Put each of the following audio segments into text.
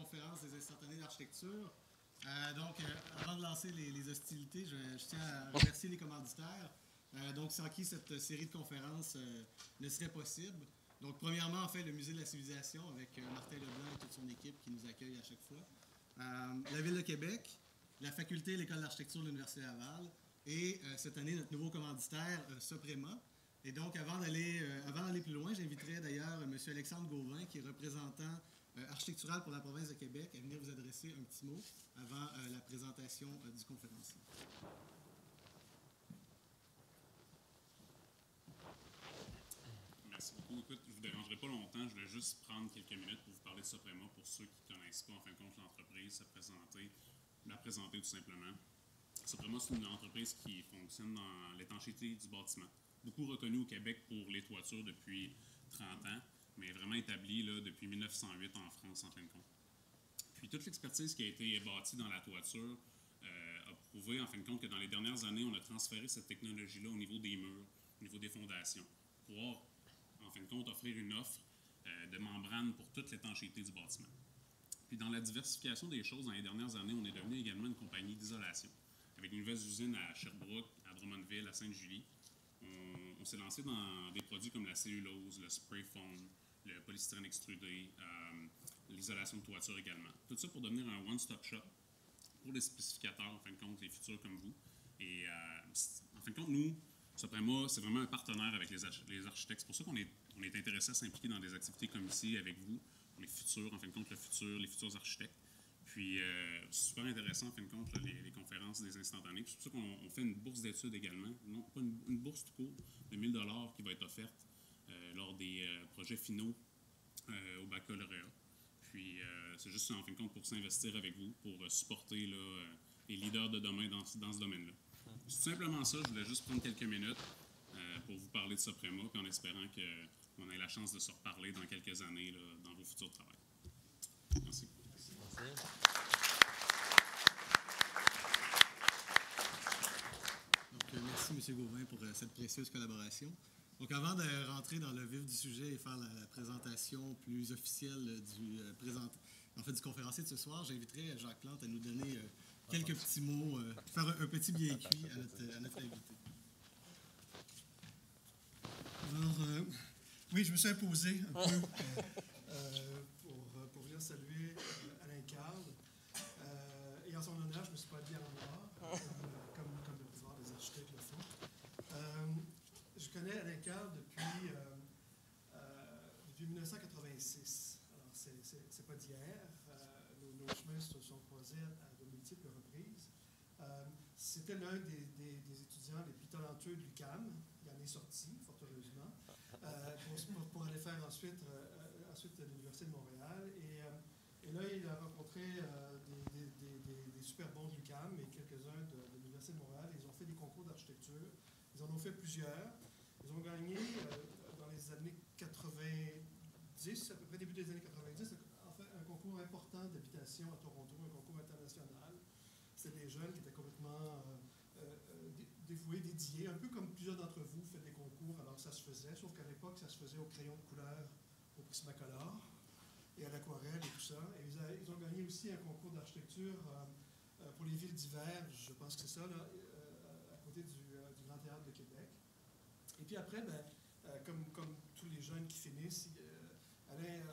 conférence des instantanés d'architecture. Avant de lancer les hostilités, je tiens à remercier les commanditaires. Sans qui cette série de conférences ne serait possible. Donc, premièrement, en fait, le Musée de la Civilisation avec Martin Leblanc et toute son équipe qui nous accueille à chaque fois. La Ville de Québec, la Faculté et l'École d'architecture de l'Université Laval et cette année, notre nouveau commanditaire, Soprema. Et donc, avant d'aller plus loin, j'inviterai d'ailleurs M. Alexandre Gauvin, qui est représentant architectural pour la province de Québec, à venir vous adresser un petit mot avant la présentation du conférencier. Merci beaucoup. Écoute, je ne vous dérangerai pas longtemps. Je voulais juste prendre quelques minutes pour vous parler de Soprema pour ceux qui ne connaissent pas, en fin de compte, l'entreprise, la présenter tout simplement. Soprema, c'est une entreprise qui fonctionne dans l'étanchéité du bâtiment. Beaucoup reconnue au Québec pour les toitures depuis 30 ans, mais vraiment établie là, depuis 1908 en France, en fin de compte. Puis toute l'expertise qui a été bâtie dans la toiture a prouvé, en fin de compte, que dans les dernières années, on a transféré cette technologie-là au niveau des murs, au niveau des fondations, pour pouvoir, en fin de compte, offrir une offre de membrane pour toute l'étanchéité du bâtiment. Puis dans la diversification des choses, dans les dernières années, on est devenu également une compagnie d'isolation, avec une nouvelle usine à Sherbrooke, à Drummondville, à Sainte-Julie. On s'est lancé dans des produits comme la cellulose, le spray foam, le polystyrène extrudé, l'isolation de toiture également. Tout ça pour devenir un one-stop shop pour les spécificateurs, en fin de compte, les futurs comme vous. Et en fin de compte, nous, Soprema, c'est vraiment un partenaire avec les architectes. C'est pour ça qu'on est intéressé à s'impliquer dans des activités comme ici avec vous, pour les futurs, en fin de compte, les futurs architectes. Puis, c'est super intéressant, en fin de compte, là, les conférences des instantanés. C'est pour ça qu'on fait une bourse d'études également. Non, pas une bourse tout court de 1 000 $ qui va être offerte lors des projets finaux au baccalauréat. Puis, c'est juste, en fin de compte, pour s'investir avec vous, pour supporter là, les leaders de demain dans ce domaine-là. C'est tout simplement ça. Je voulais juste prendre quelques minutes pour vous parler de Soprema, puis en espérant qu'on ait la chance de se reparler dans quelques années là, dans vos futurs travaux. Merci. Merci. Merci, M. Gauvin, pour cette précieuse collaboration. Donc, avant de rentrer dans le vif du sujet et faire la présentation plus officielle du conférencier de ce soir, j'inviterai Jacques Plante à nous donner quelques petits mots, faire un petit bien cuit à notre invité. Alors, oui, je me suis imposé un peu pour venir saluer Alain Carle. Et en son honneur, je me suis pas habillé en noir, comme la plupart des architectes le font. Je connais Alain Carle depuis 1986. Alors, c'est pas d'hier. Nos chemins se sont croisés à de multiples reprises. C'était l'un des étudiants les plus talentueux de l'UQAM. Il en est sorti, fort heureusement, pour aller faire ensuite à l'Université de Montréal. Et là, il a rencontré des super bons de l'UQAM et quelques-uns de l'Université de Montréal. Ils ont fait des concours d'architecture. Ils en ont fait plusieurs. Ils ont gagné dans les années 90, à peu près début des années 90, en fait, un concours important d'habitation à Toronto, un concours international. C'était des jeunes qui étaient complètement dévoués, dédiés, un peu comme plusieurs d'entre vous faites des concours alors que ça se faisait, sauf qu'à l'époque, ça se faisait au crayon de couleur, au Prismacolor et à l'aquarelle et tout ça. Et ils ont gagné aussi un concours d'architecture pour les villes d'hiver, je pense que c'est ça, là, à côté du Grand Théâtre de Québec. Et puis après, comme tous les jeunes qui finissent, Alain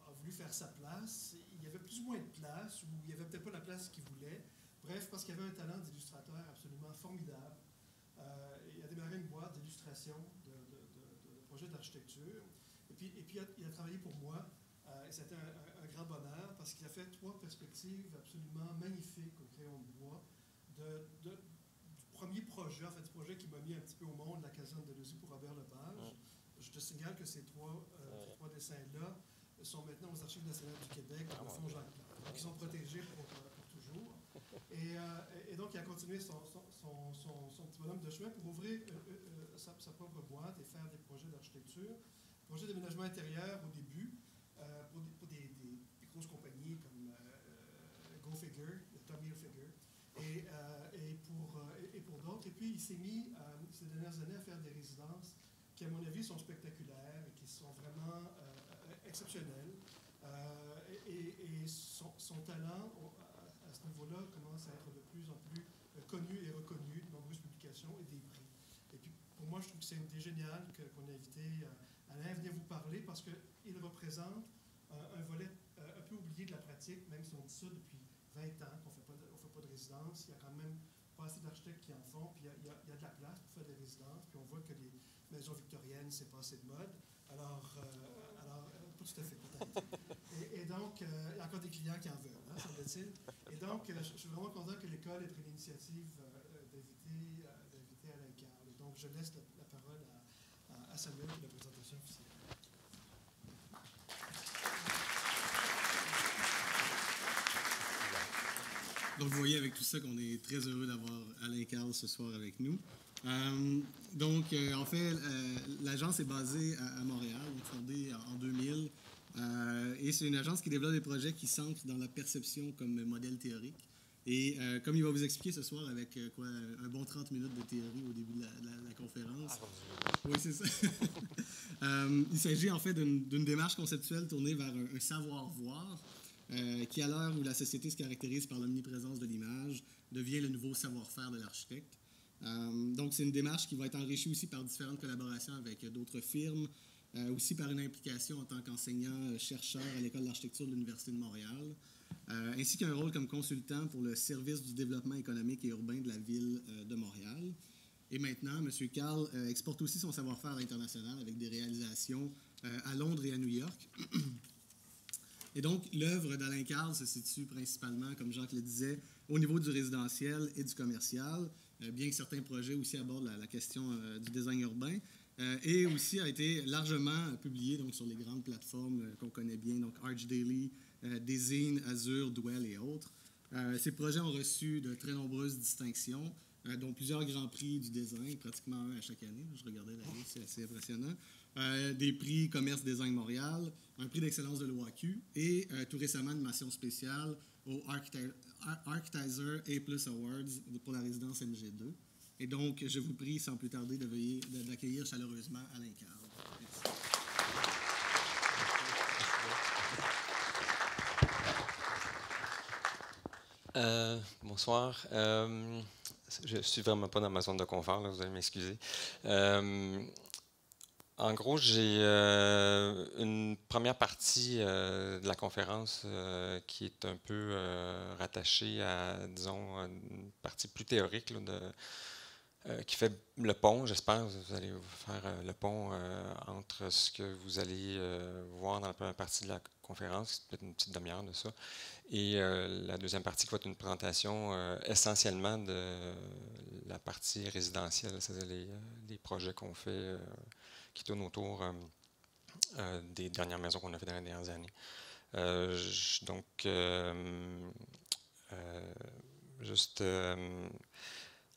a voulu faire sa place. Il y avait plus ou moins de place, ou il n'y avait peut-être pas la place qu'il voulait. Bref, parce qu'il avait un talent d'illustrateur absolument formidable. Il a démarré une boîte d'illustration de projets d'architecture. Et puis il a travaillé pour moi. Et c'était un grand bonheur parce qu'il a fait 3 perspectives absolument magnifiques au crayon de bois du premier projet, en fait, du projet qui m'a mis un petit peu au monde, la caserne de Lézy pour Robert Lepage. Je te signale que ces trois dessins-là sont maintenant aux Archives nationales du Québec, au fond Jacques Plante. Donc, ils sont protégés pour toujours. Et donc, il a continué son petit bonhomme de chemin pour ouvrir sa propre boîte et faire des projets d'architecture, projets d'aménagement intérieur au début, pour des grosses compagnies comme Go Figure, Tommy Hilfiger, et pour d'autres. Et puis, il s'est mis ces dernières années à faire des résidences qui, à mon avis, sont spectaculaires et qui sont vraiment exceptionnelles. Et son talent, à ce niveau-là, commence à être de plus en plus connu et reconnu, de nombreuses publications et des prix. Et puis, pour moi, je trouve que c'est une idée géniale qu'on a invité Alain à venir vous parler parce qu'il représente un volet un peu oublié de la pratique, même si on dit ça depuis 20 ans, qu'on ne fait pas de résidence. Il y a quand même pas assez d'architectes qui en font, puis il y a de la place pour faire des résidences, puis on voit que les maisons victoriennes, c'est pas assez de mode. Alors pas tout à fait, peut-être. Et donc, il y a encore des clients qui en veulent, hein, semble-t-il. Et donc, je suis vraiment content que l'école ait pris l'initiative d'inviter Alain Carle. Et donc, je laisse la parole à Samuel pour la présentation officielle. Donc, vous voyez avec tout ça qu'on est très heureux d'avoir Alain Carle ce soir avec nous. En fait, l'agence est basée à Montréal, donc fondée en 2000. Et c'est une agence qui développe des projets qui s'ancrent dans la perception comme modèle théorique. Et comme il va vous expliquer ce soir avec un bon 30 minutes de théorie au début de la conférence. Oui, c'est ça. Il s'agit en fait d'une démarche conceptuelle tournée vers un savoir-voir qui, à l'heure où la société se caractérise par l'omniprésence de l'image, devient le nouveau savoir-faire de l'architecte. Donc, c'est une démarche qui va être enrichie aussi par différentes collaborations avec d'autres firmes, aussi par une implication en tant qu'enseignant-chercheur à l'École d'architecture de l'Université de Montréal, ainsi qu'un rôle comme consultant pour le service du développement économique et urbain de la ville de Montréal. Et maintenant, M. Carle exporte aussi son savoir-faire à l'international avec des réalisations à Londres et à New York. Et donc, l'œuvre d'Alain Carle se situe principalement, comme Jacques le disait, au niveau du résidentiel et du commercial, bien que certains projets aussi abordent la question du design urbain, et aussi a été largement publié donc, sur les grandes plateformes qu'on connaît bien, donc ArchDaily, Dezeen, Azure, Dwell et autres. Ces projets ont reçu de très nombreuses distinctions, dont plusieurs grands prix du design, pratiquement un à chaque année. Je regardais la liste, c'est assez impressionnant. Des prix Commerce Design Montréal, un prix d'excellence de l'OAQ et tout récemment une mention spéciale au Architizer A+ Awards pour la résidence MG2. Et donc, je vous prie, sans plus tarder, d'accueillir chaleureusement Alain Carle. Merci. Bonsoir. Je ne suis vraiment pas dans ma zone de confort, là, vous allez m'excuser. En gros, j'ai une première partie de la conférence qui est un peu rattachée à, disons, une partie plus théorique là, qui fait le pont, j'espère, vous allez faire le pont entre ce que vous allez voir dans la première partie de la conférence, c'est peut-être une petite demi-heure de ça, et la deuxième partie qui va être une présentation essentiellement de la partie résidentielle, c'est-à-dire les projets qu'on fait qui tournent autour des dernières maisons qu'on a fait dans les dernières années.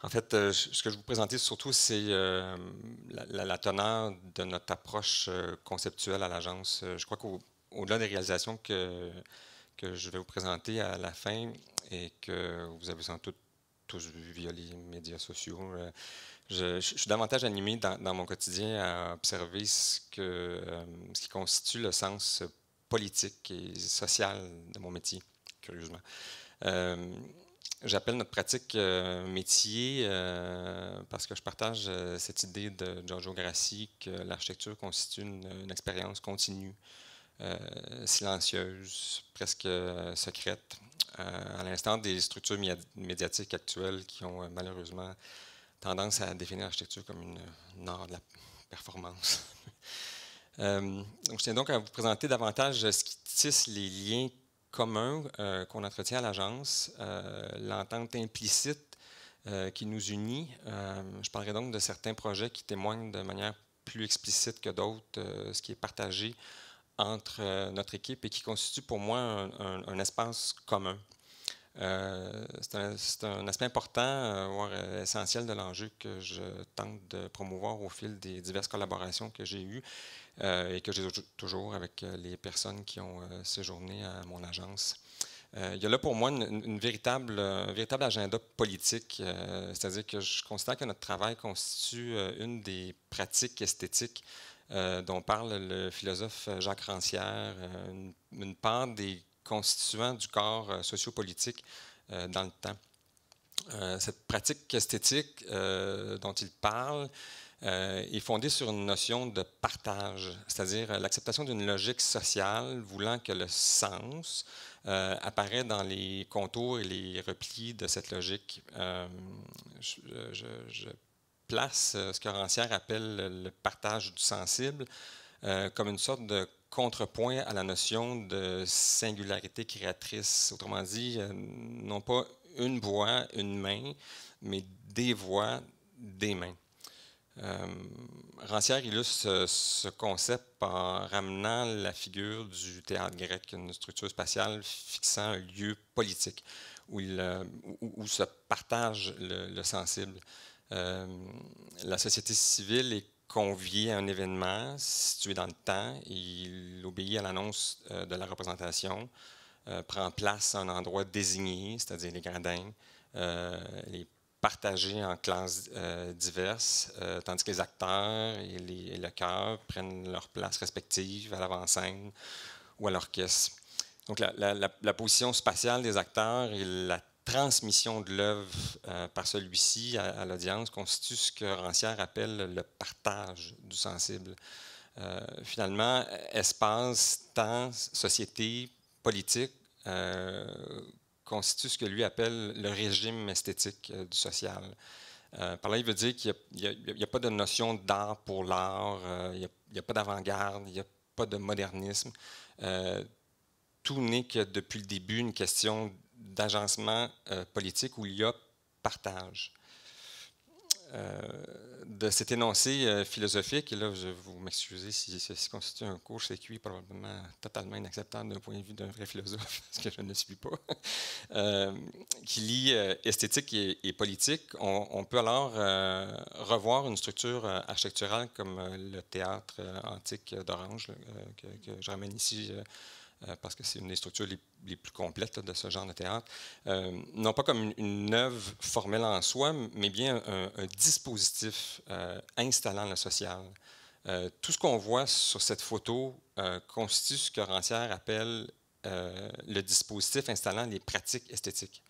En fait, ce que je vais vous présenter surtout, c'est la teneur de notre approche conceptuelle à l'agence. Je crois qu'au-delà des réalisations que je vais vous présenter à la fin et que vous avez sans doute tous vu via les médias sociaux, je suis davantage animé dans mon quotidien à observer ce qui constitue le sens politique et social de mon métier, curieusement. J'appelle notre pratique métier parce que je partage cette idée de Giorgio Grassi que l'architecture constitue une expérience continue, silencieuse, presque secrète, à l'instar des structures médiatiques actuelles qui ont malheureusement tendance à définir l'architecture comme une art de la performance. Donc, je tiens donc à vous présenter davantage ce qui tisse les liens communs qu'on entretient à l'agence, l'entente implicite qui nous unit. Je parlerai donc de certains projets qui témoignent de manière plus explicite que d'autres ce qui est partagé entre notre équipe et qui constitue pour moi un espace commun. C'est un aspect important, voire essentiel de l'enjeu que je tente de promouvoir au fil des diverses collaborations que j'ai eues et que j'ai toujours avec les personnes qui ont séjourné à mon agence. Il y a là pour moi un véritable agenda politique, c'est-à-dire que je considère que notre travail constitue une des pratiques esthétiques dont parle le philosophe Jacques Rancière, une part des constituants du corps sociopolitique dans le temps. Cette pratique esthétique dont il parle est fondée sur une notion de partage, c'est-à-dire l'acceptation d'une logique sociale voulant que le sens apparaît dans les contours et les replis de cette logique. Je place ce que Rancière appelle le partage du sensible comme une sorte de contrepoint à la notion de singularité créatrice. Autrement dit, non pas une voix, une main, mais des voix, des mains. Rancière illustre ce concept en ramenant la figure du théâtre grec, une structure spatiale fixant un lieu politique où se partage le sensible. La société civile est conviée à un événement situé dans le temps, il obéit à l'annonce de la représentation, prend place à un endroit désigné, c'est-à-dire les gradins, les partagés en classes diverses, tandis que les acteurs et le chœur prennent leur place respective à l'avant-scène ou à l'orchestre. Donc la position spatiale des acteurs et la transmission de l'œuvre par celui-ci à l'audience constitue ce que Rancière appelle le partage du sensible. Finalement, espace, temps, société, politique constitue ce que lui appelle le régime esthétique du social. Par là, il veut dire qu'il n'y a pas de notion d'art pour l'art, il n'y a pas d'avant-garde, il n'y a pas de modernisme. Tout n'est que depuis le début une question d'agencement politique où il y a partage. De cet énoncé philosophique, et là, je vais vous m'excuser si ceci constitue un cours sécuit probablement totalement inacceptable d'un point de vue d'un vrai philosophe, parce que je ne le suis pas, qui lie esthétique et politique, on peut alors revoir une structure architecturale comme le théâtre antique d'Orange, que je ramène ici parce que c'est une des structures les plus complètes de ce genre de théâtre, non pas comme une œuvre formelle en soi, mais bien un dispositif installant le social. Tout ce qu'on voit sur cette photo constitue ce que Rancière appelle le dispositif installant les pratiques esthétiques,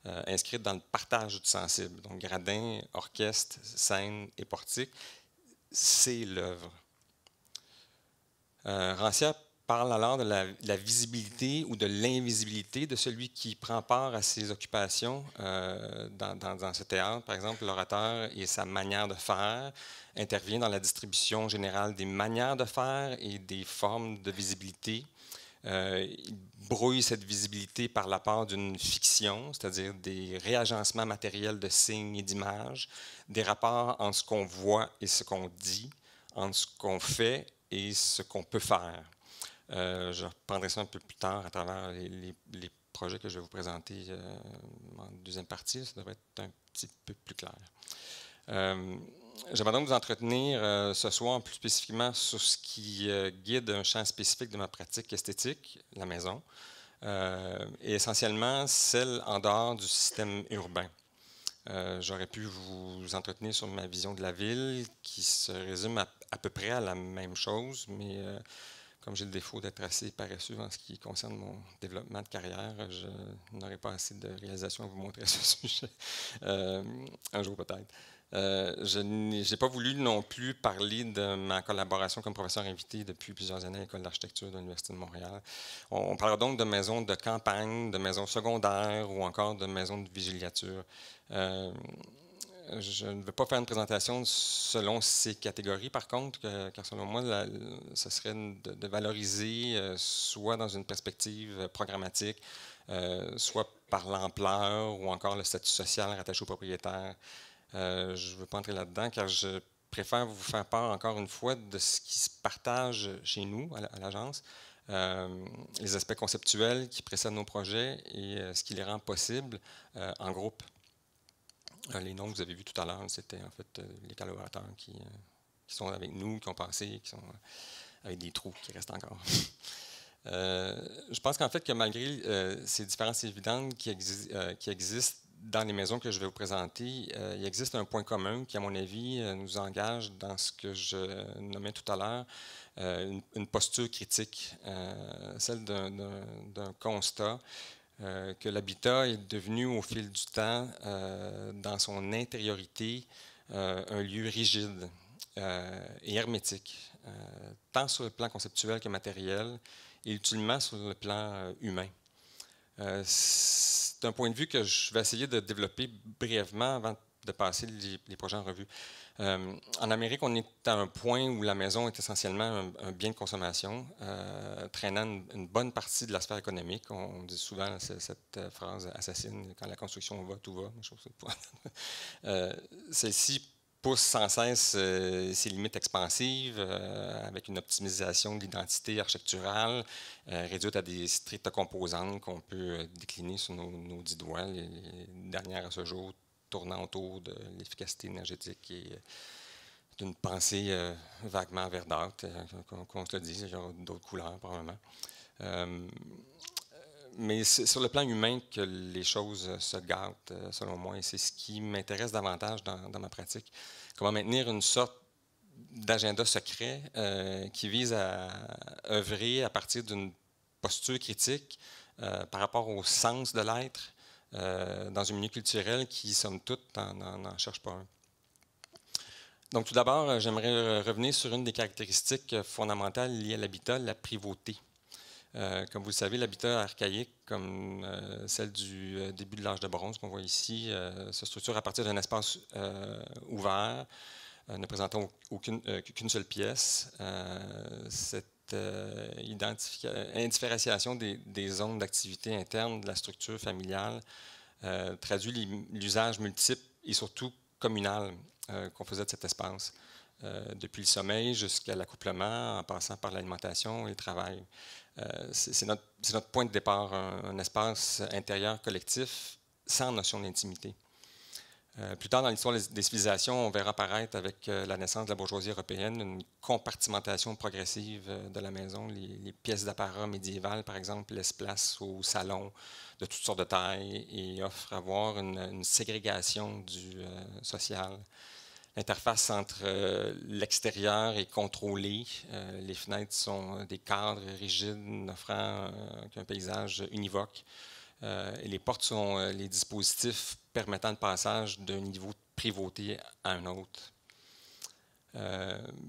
inscrites dans le partage du sensible. Donc, gradins, orchestre, scène et portique, c'est l'œuvre. Rancière parle alors de la visibilité ou de l'invisibilité de celui qui prend part à ces occupations dans ce théâtre. Par exemple, l'orateur et sa manière de faire intervient dans la distribution générale des manières de faire et des formes de visibilité. Il brouille cette visibilité par l'apport d'une fiction, c'est-à-dire des réagencements matériels de signes et d'images, des rapports entre ce qu'on voit et ce qu'on dit, entre ce qu'on fait et ce qu'on peut faire. Je reprendrai ça un peu plus tard à travers les projets que je vais vous présenter en deuxième partie. Ça devrait être un petit peu plus clair. J'aimerais donc vous entretenir ce soir plus spécifiquement sur ce qui guide un champ spécifique de ma pratique esthétique, la maison, et essentiellement celle en dehors du système urbain. J'aurais pu vous entretenir sur ma vision de la ville qui se résume à peu près à la même chose, mais comme j'ai le défaut d'être assez paresseux en ce qui concerne mon développement de carrière, je n'aurai pas assez de réalisations à vous montrer à ce sujet. Un jour peut-être. Je n'ai pas voulu non plus parler de ma collaboration comme professeur invité depuis plusieurs années à l'École d'architecture de l'Université de Montréal. On parlera donc de maisons de campagne, de maisons secondaires ou encore de maisons de villégiature. Je ne veux pas faire une présentation selon ces catégories, par contre, car selon moi, ce serait de valoriser, soit dans une perspective programmatique, soit par l'ampleur ou encore le statut social rattaché aux propriétaires. Je ne veux pas entrer là-dedans, car je préfère vous faire part, encore une fois, de ce qui se partage chez nous, à l'agence, les aspects conceptuels qui précèdent nos projets et ce qui les rend possibles en groupe. Les noms que vous avez vus tout à l'heure, c'était en fait les collaborateurs qui sont avec nous, qui ont passé, qui sont avec des trous qui restent encore. Je pense qu'en fait que malgré ces différences évidentes qui existent dans les maisons que je vais vous présenter, il existe un point commun qui, à mon avis, nous engage dans ce que je nommais tout à l'heure, une posture critique, celle d'un constat que l'habitat est devenu au fil du temps, dans son intériorité, un lieu rigide et hermétique, tant sur le plan conceptuel que matériel, et utilement sur le plan humain. C'est un point de vue que je vais essayer de développer brièvement avant de passer les projets en revue. En Amérique, on est à un point où la maison est essentiellement un bien de consommation, traînant une bonne partie de la sphère économique. On dit souvent cette phrase assassine, quand la construction va, tout va. Je trouve ça celle-ci pousse sans cesse ses limites expansives, avec une optimisation de l'identité architecturale, réduite à des strictes composantes qu'on peut décliner sur nos 10 doigts, les dernières à ce jour tournant autour de l'efficacité énergétique et d'une pensée vaguement verdâtre, qu'on se le dise, il y aura d'autres couleurs probablement. Mais c'est sur le plan humain que les choses se gâtent, selon moi, et c'est ce qui m'intéresse davantage dans ma pratique. Comment maintenir une sorte d'agenda secret qui vise à œuvrer à partir d'une posture critique par rapport au sens de l'être dans un milieu culturel qui, somme toute, n'en cherche pas un. Donc, tout d'abord, j'aimerais revenir sur une des caractéristiques fondamentales liées à l'habitat, la privauté. Comme vous le savez, l'habitat archaïque, comme celle du début de l'âge de bronze qu'on voit ici, se structure à partir d'un espace ouvert, ne présentant qu'une seule pièce. Cette indifférenciation des zones d'activité interne de la structure familiale traduit l'usage multiple et surtout communal qu'on faisait de cet espace, depuis le sommeil jusqu'à l'accouplement, en passant par l'alimentation et le travail. C'est notre point de départ, un espace intérieur collectif sans notion d'intimité. Plus tard dans l'histoire des civilisations, on verra apparaître avec la naissance de la bourgeoisie européenne une compartimentation progressive de la maison. Les pièces d'apparat médiévales, par exemple, laissent place aux salons de toutes sortes de tailles et offrent à voir une ségrégation du social. L'interface entre l'extérieur est contrôlée. Les fenêtres sont des cadres rigides n'offrant qu'un paysage univoque. Et les portes sont les dispositifs permettant le passage d'un niveau de privauté à un autre.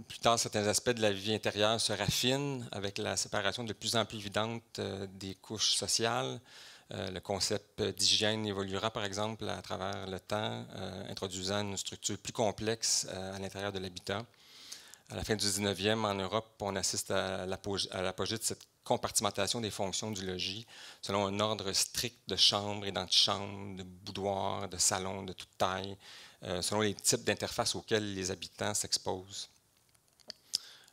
Plus tard, certains aspects de la vie intérieure se raffinent avec la séparation de plus en plus évidente des couches sociales. Le concept d'hygiène évoluera, par exemple, à travers le temps, introduisant une structure plus complexe à l'intérieur de l'habitat. À la fin du 19e, en Europe, on assiste à l'apogée de cette compartimentation des fonctions du logis selon un ordre strict de chambres et d'antichambres, de boudoirs, de salons de toute taille, selon les types d'interfaces auxquels les habitants s'exposent.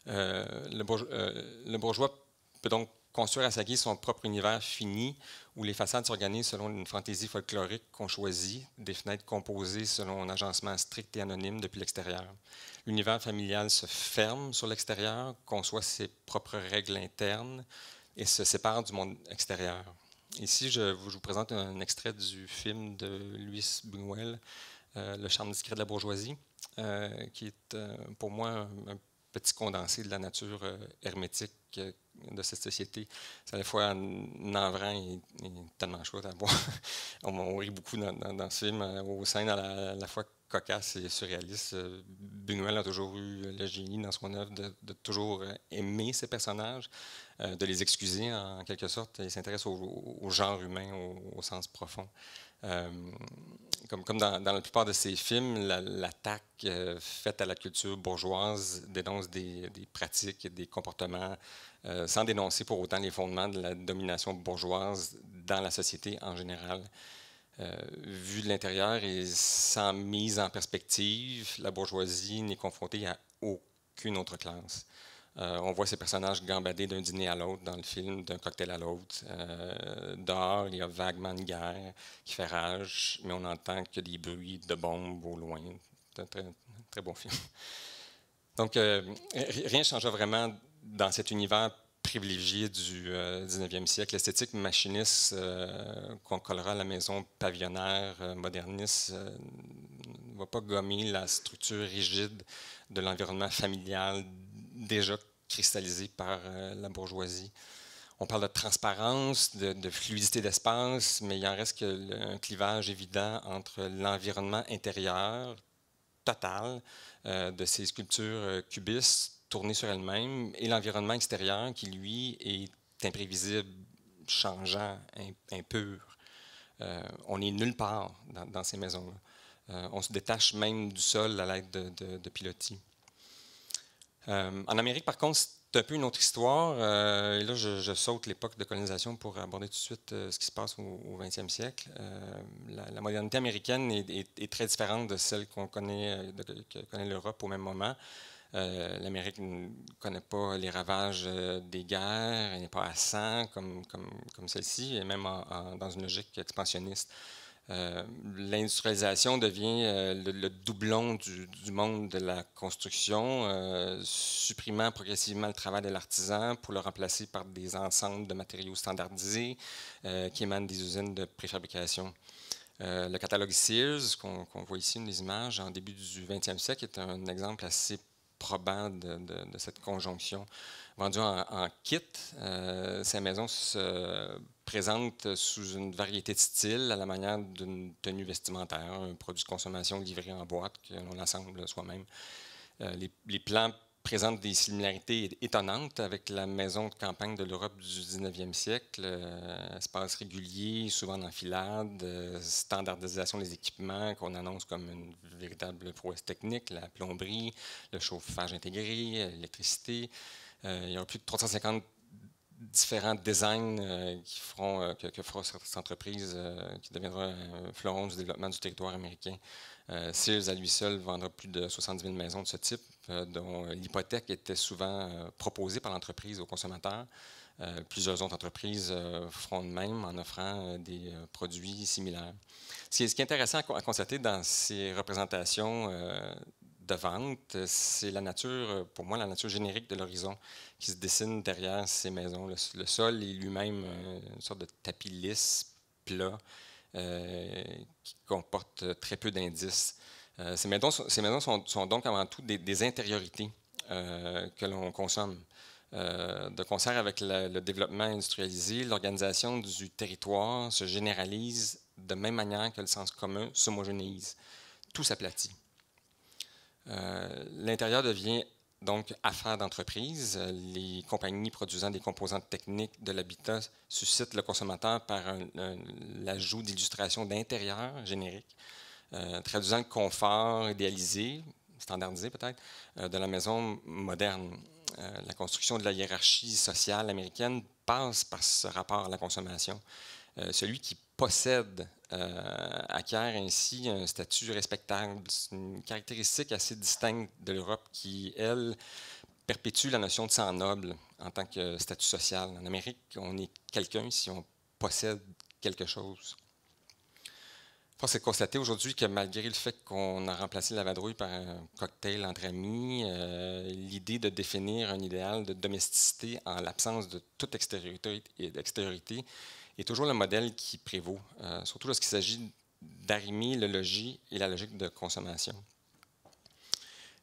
Le bourgeois peut donc construire à sa guise son propre univers fini, où les façades s'organisent selon une fantaisie folklorique qu'on choisit, des fenêtres composées selon un agencement strict et anonyme depuis l'extérieur. L'univers familial se ferme sur l'extérieur, conçoit ses propres règles internes et se sépare du monde extérieur. Ici, je vous présente un extrait du film de Luis Buñuel, Le charme discret de la bourgeoisie, qui est pour moi un petit condensé de la nature hermétique de cette société. C'est à la fois navrant et tellement chouette à voir. On rit beaucoup dans ce film, aux scènes à la fois cocasse et surréaliste. Buñuel a toujours eu le génie dans son œuvre de toujours aimer ses personnages, de les excuser en quelque sorte. Il s'intéresse au genre humain au sens profond. Comme dans la plupart de ses films, l'attaque faite à la culture bourgeoise dénonce des pratiques et des comportements sans dénoncer pour autant les fondements de la domination bourgeoise dans la société en général. Vu de l'intérieur et sans mise en perspective, la bourgeoisie n'est confrontée à aucune autre classe. On voit ces personnages gambader d'un dîner à l'autre dans le film, d'un cocktail à l'autre. Dehors, il y a vaguement une guerre qui fait rage, mais on n'entend que des bruits de bombes au loin. C'est un très, très bon film. Donc, rien ne changea vraiment dans cet univers privilégié du 19e siècle, l'esthétique machiniste qu'on collera à la maison pavillonnaire moderniste ne va pas gommer la structure rigide de l'environnement familial déjà cristallisé par la bourgeoisie. On parle de transparence, de fluidité d'espace, mais il en reste un clivage évident entre l'environnement intérieur total de ces sculptures cubistes tournées sur elles-mêmes et l'environnement extérieur qui, lui, est imprévisible, changeant, impur. On n'est nulle part dans ces maisons-là. On se détache même du sol à l'aide de pilotis. En Amérique, par contre, c'est un peu une autre histoire. Et là, je saute l'époque de colonisation pour aborder tout de suite ce qui se passe au 20e siècle. La modernité américaine est très différente de celle que connaît l'Europe au même moment. L'Amérique ne connaît pas les ravages des guerres, elle n'est pas à 100 comme celle-ci, et même dans une logique expansionniste. L'industrialisation devient le doublon du monde de la construction, supprimant progressivement le travail de l'artisan pour le remplacer par des ensembles de matériaux standardisés qui émanent des usines de préfabrication. Le catalogue Sears, qu'on voit ici, une des images, en début du 20e siècle, est un exemple assez probant de cette conjonction. Vendues en kit, ces maisons se présentent sous une variété de styles à la manière d'une tenue vestimentaire, un produit de consommation livré en boîte que l'on assemble soi-même. Les plans présentent des similarités étonnantes avec la maison de campagne de l'Europe du 19e siècle. Espace régulier, souvent en enfilade, standardisation des équipements qu'on annonce comme une véritable prouesse technique, la plomberie, le chauffage intégré, l'électricité. Il y aura plus de 350 différents designs que fera cette entreprise qui deviendra un fleuron du développement du territoire américain. Sears, à lui seul, vendra plus de 70 000 maisons de ce type, dont l'hypothèque était souvent proposée par l'entreprise aux consommateurs. Plusieurs autres entreprises feront de même en offrant des produits similaires. Ce qui est intéressant à constater dans ces représentations de vente, c'est la nature, pour moi, la nature générique de l'horizon qui se dessine derrière ces maisons. Le sol est lui-même une sorte de tapis lisse, plat, qui comporte très peu d'indices. Ces maisons sont donc avant tout des intériorités que l'on consomme. De concert avec le développement industrialisé, l'organisation du territoire se généralise de même manière que le sens commun s'homogénéise. Tout s'aplatit. L'intérieur devient donc affaire d'entreprise. Les compagnies produisant des composantes techniques de l'habitat suscitent le consommateur par l'ajout d'illustrations d'intérieur génériques, traduisant le confort idéalisé, standardisé peut-être, de la maison moderne. La construction de la hiérarchie sociale américaine passe par ce rapport à la consommation. Celui qui possède acquiert ainsi un statut respectable. C'est une caractéristique assez distincte de l'Europe qui, elle, perpétue la notion de sang noble en tant que statut social. En Amérique, on est quelqu'un si on possède quelque chose. Force est de constater aujourd'hui que malgré le fait qu'on a remplacé la vadrouille par un cocktail entre amis, l'idée de définir un idéal de domesticité en l'absence de toute extériorité est toujours le modèle qui prévaut, surtout lorsqu'il s'agit d'arrimer le logis et la logique de consommation.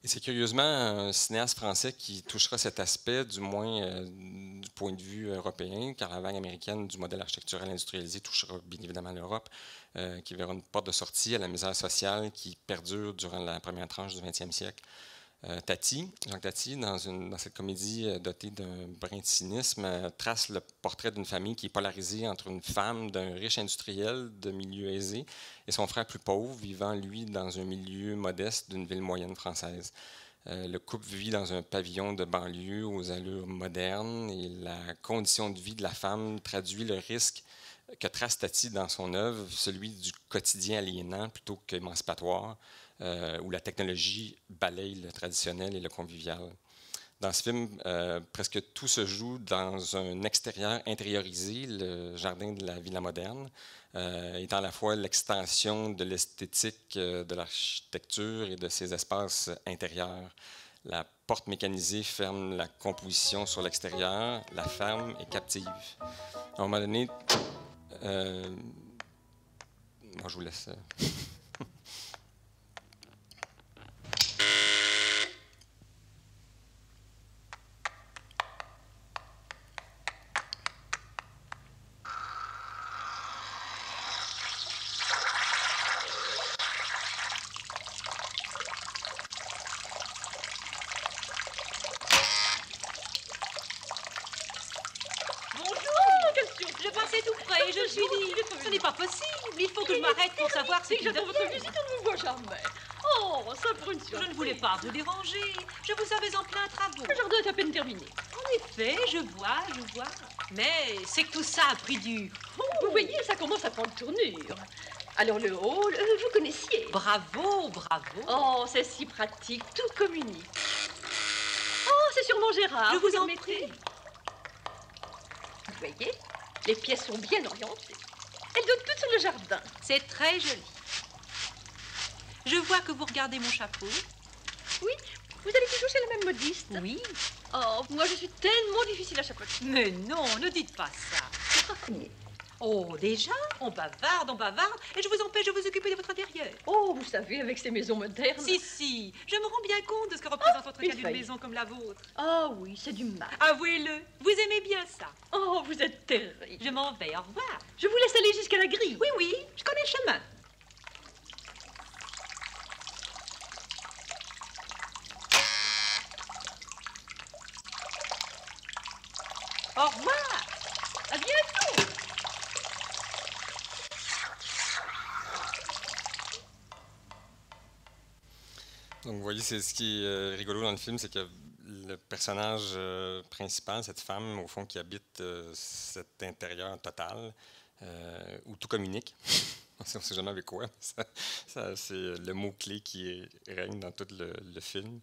Et c'est curieusement un cinéaste français qui touchera cet aspect, du moins du point de vue européen, car la vague américaine du modèle architectural industrialisé touchera bien évidemment l'Europe, qui verra une porte de sortie à la misère sociale qui perdure durant la première tranche du 20e siècle. Jacques Tati, dans cette comédie dotée d'un brin de cynisme, trace le portrait d'une famille qui est polarisée entre une femme d'un riche industriel de milieu aisé et son frère plus pauvre, vivant, lui, dans un milieu modeste d'une ville moyenne française. Le couple vit dans un pavillon de banlieue aux allures modernes et la condition de vie de la femme traduit le risque que trace Tati dans son œuvre, celui du quotidien aliénant plutôt qu'émancipatoire, où la technologie balaye le traditionnel et le convivial. Dans ce film, presque tout se joue dans un extérieur intériorisé, le jardin de la villa moderne, étant à la fois l'extension de l'esthétique de l'architecture et de ses espaces intérieurs. La porte mécanisée ferme la composition sur l'extérieur, la ferme est captive. À un moment donné, moi je vous laisse. Je passais tout près et je me suis dit, ce n'est pas possible, il faut que je m'arrête pour savoir ce qu'il J'attends votre devient. visite, on ne me voit jamais. Oh, ça pour une surprise. Je ne voulais pas vous déranger, je vous avais en plein travaux. Le jardin est à peine terminé. En effet, je vois. Mais c'est que tout ça a pris du... Vous voyez, ça commence à prendre tournure. Alors le hall, vous connaissiez. Bravo. Oh, c'est si pratique, tout communique. Oh, c'est sûrement Gérard. Je vous en permettez? prie. Vous voyez, les pièces sont bien orientées. Elles donnent toutes sur le jardin. C'est très joli. Je vois que vous regardez mon chapeau. Oui, vous allez toujours chez la même modiste. Oui. Oh, moi je suis tellement difficile à chapeauter. Mais non, ne dites pas ça. Raffiné. Oh, déjà, on bavarde, et je vous empêche de vous occuper de votre intérieur. Oh, vous savez, avec ces maisons modernes. Si, je me rends bien compte de ce que représente votre une cas d'une faille. maison comme la vôtre. Oh oui, c'est du mal. Avouez-le, vous aimez bien ça. Oh, vous êtes terrible. Je m'en vais, au revoir. Je vous laisse aller jusqu'à la grille. Oui, je connais le chemin. Au revoir. À bientôt. Donc, vous voyez, c'est ce qui est rigolo dans le film, c'est que le personnage principal, cette femme, au fond, qui habite cet intérieur total, où tout communique. On ne sait jamais avec quoi. C'est le mot-clé qui règne dans tout le film.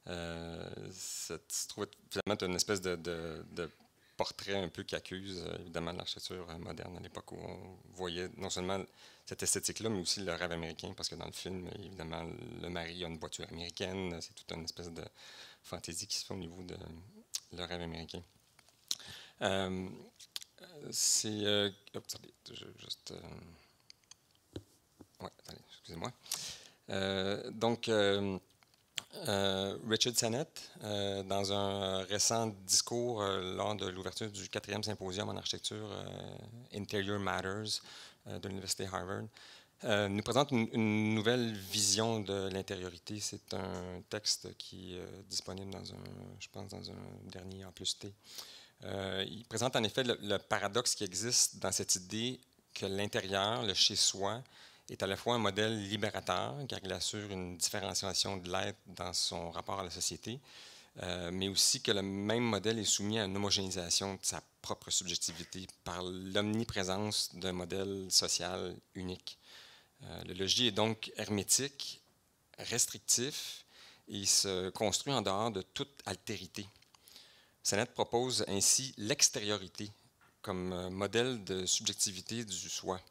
Se trouve finalement une espèce de portrait un peu qui accuse, évidemment, l'architecture moderne à l'époque où on voyait non seulement cette esthétique-là, mais aussi le rêve américain, parce que dans le film, évidemment, le mari a une voiture américaine, c'est toute une espèce de fantaisie qui se fait au niveau de le rêve américain. C'est... attendez, juste... ouais, attendez, excusez-moi. Richard Sennett, dans un récent discours lors de l'ouverture du 4e symposium en architecture Interior Matters de l'Université Harvard, nous présente une nouvelle vision de l'intériorité. C'est un texte qui est disponible dans un dernier A+T. Il présente en effet le paradoxe qui existe dans cette idée que l'intérieur, le chez-soi, est à la fois un modèle libérateur, car il assure une différenciation de l'être dans son rapport à la société, mais aussi que le même modèle est soumis à une homogénéisation de sa propre subjectivité par l'omniprésence d'un modèle social unique. Le logis est donc hermétique, restrictif, et se construit en dehors de toute altérité. Sennett propose ainsi l'extériorité comme modèle de subjectivité du soi.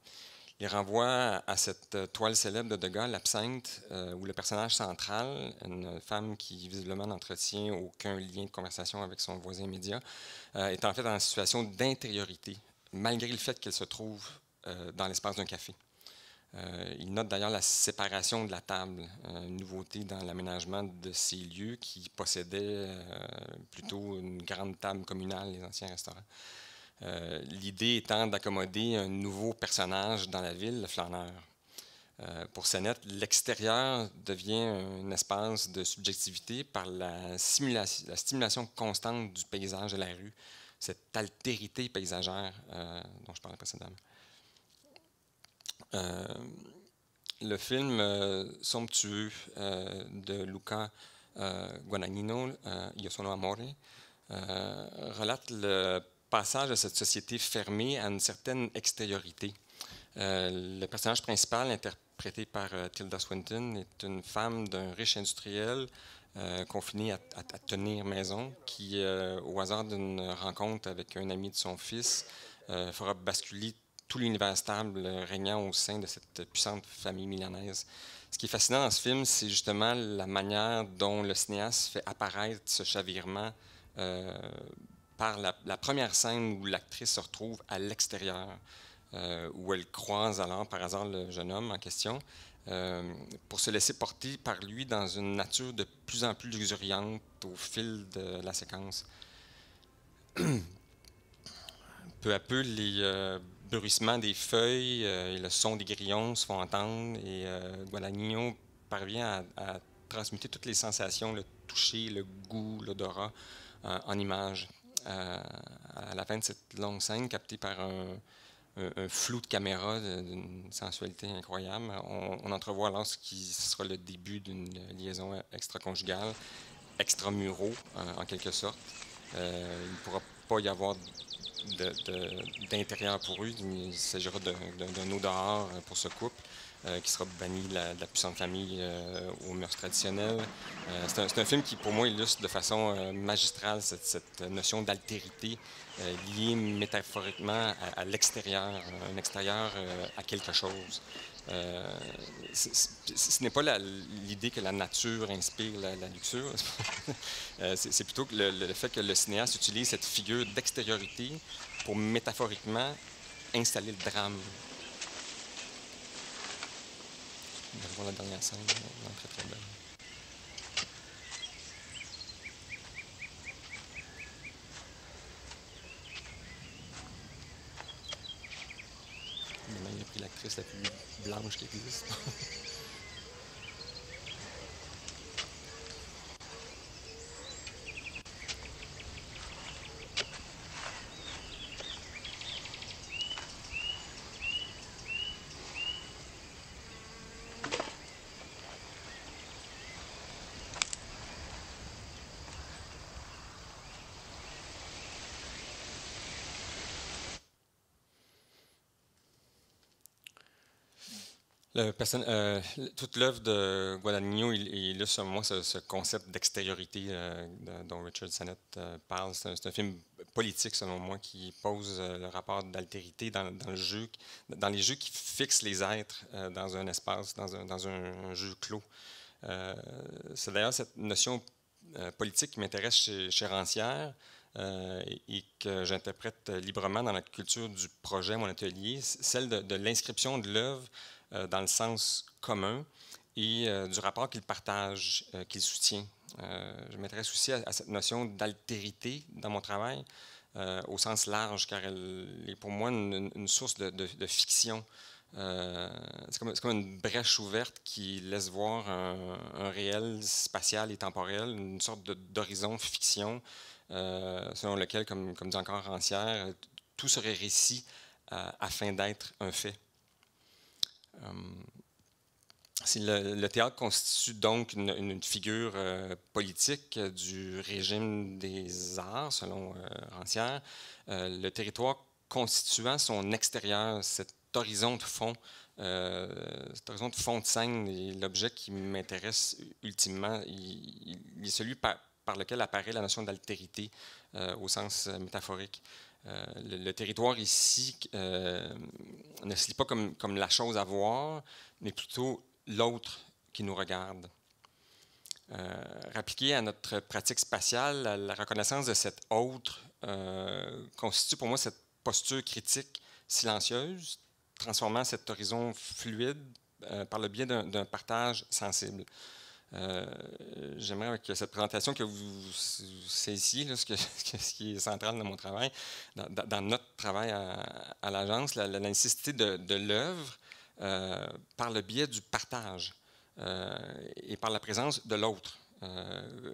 Il renvoie à cette toile célèbre de Degas, l'Absinthe, où le personnage central, une femme qui visiblement n'entretient aucun lien de conversation avec son voisin immédiat, est en fait en situation d'intériorité, malgré le fait qu'elle se trouve dans l'espace d'un café. Il note d'ailleurs la séparation de la table, une nouveauté dans l'aménagement de ces lieux qui possédaient plutôt une grande table communale, les anciens restaurants. L'idée étant d'accommoder un nouveau personnage dans la ville, le flâneur. Pour Sennett, l'extérieur devient un espace de subjectivité par la stimulation constante du paysage de la rue, cette altérité paysagère dont je parlais précédemment. Le film somptueux de Luca Guadagnino, Io sono amore, relate le passage de cette société fermée à une certaine extériorité. Le personnage principal, interprété par Tilda Swinton, est une femme d'un riche industriel confiné à tenir maison, qui, au hasard d'une rencontre avec un ami de son fils, fera basculer tout l'univers stable régnant au sein de cette puissante famille milanaise. Ce qui est fascinant dans ce film, c'est justement la manière dont le cinéaste fait apparaître ce chavirement par la première scène où l'actrice se retrouve à l'extérieur, où elle croise alors par hasard le jeune homme en question, pour se laisser porter par lui dans une nature de plus en plus luxuriante au fil de la séquence. Peu à peu, les bruissements des feuilles et le son des grillons se font entendre et Guadagnino parvient à transmuter toutes les sensations, le toucher, le goût, l'odorat en images. À la fin de cette longue scène, captée par un flou de caméra d'une sensualité incroyable, on entrevoit alors ce qui sera le début d'une liaison extra-conjugale, extra-muro en quelque sorte. Il ne pourra pas y avoir d'intérieur pour eux. Il s'agira d'un eau dehors pour ce couple qui sera banni de la puissante famille aux mœurs traditionnelles. C'est un film qui, pour moi, illustre de façon magistrale cette notion d'altérité liée métaphoriquement à l'extérieur, un extérieur à quelque chose. Ce n'est pas l'idée que la nature inspire la luxure, c'est plutôt que le fait que le cinéaste utilise cette figure d'extériorité pour métaphoriquement installer le drame. On va voir la dernière scène, très très belle. Il a pris l'actrice la plus blanche qui existe. Toute l'œuvre de Guadagnino illustre selon moi ce concept d'extériorité dont Richard Sennett parle. C'est un film politique selon moi qui pose le rapport d'altérité dans le jeu, dans les jeux qui fixent les êtres dans un espace, dans un jeu clos. C'est d'ailleurs cette notion politique qui m'intéresse chez Rancière et que j'interprète librement dans la culture du projet, mon atelier, celle de l'inscription de l'œuvre dans le sens commun et du rapport qu'il partage, qu'il soutient. Je m'intéresse aussi à cette notion d'altérité dans mon travail, au sens large, car elle est pour moi une source de fiction. C'est comme une brèche ouverte qui laisse voir un réel spatial et temporel, une sorte d'horizon fiction, selon lequel, comme dit encore Rancière, tout serait récit afin d'être un fait. Le théâtre constitue donc une figure politique du régime des arts, selon Rancière. Le territoire constituant son extérieur, cet horizon de fond de scène, est l'objet qui m'intéresse ultimement. Il est celui par lequel apparaît la notion d'altérité au sens métaphorique. Le territoire ici ne se lit pas comme la chose à voir, mais plutôt l'autre qui nous regarde. Rappliqué à notre pratique spatiale, la reconnaissance de cet autre constitue pour moi cette posture critique silencieuse, transformant cet horizon fluide par le biais d'un partage sensible. J'aimerais avec cette présentation que vous saissiez ce qui est central dans mon travail, dans notre travail à l'agence, la nécessité de l'œuvre par le biais du partage et par la présence de l'autre.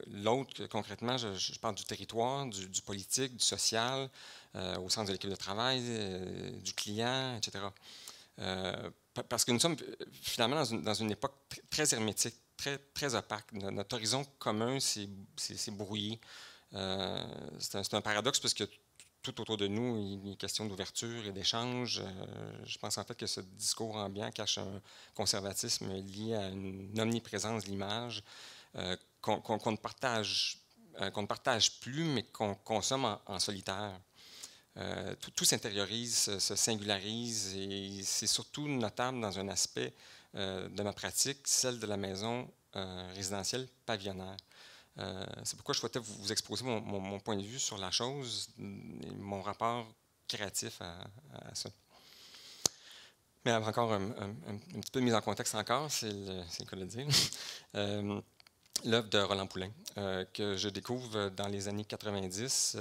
L'autre, concrètement, je parle du territoire, du politique, du social, au sens de l'équipe de travail, du client, etc. Parce que nous sommes finalement dans une époque très hermétique, très opaque. Notre horizon commun s'est brouillé. C'est un paradoxe parce que tout autour de nous, il est question d'ouverture et d'échange. Je pense en fait que ce discours ambiant cache un conservatisme lié à une omniprésence de l'image qu'on ne partage plus, mais qu'on consomme en solitaire. Tout s'intériorise, se singularise, et c'est surtout notable dans un aspect de ma pratique, celle de la maison résidentielle pavillonnaire. C'est pourquoi je souhaitais vous exposer mon point de vue sur la chose et mon rapport créatif à ça. Mais encore un petit peu de mise en contexte encore, c'est le cas de le dire. L'œuvre de Roland Poulain, que je découvre dans les années 90.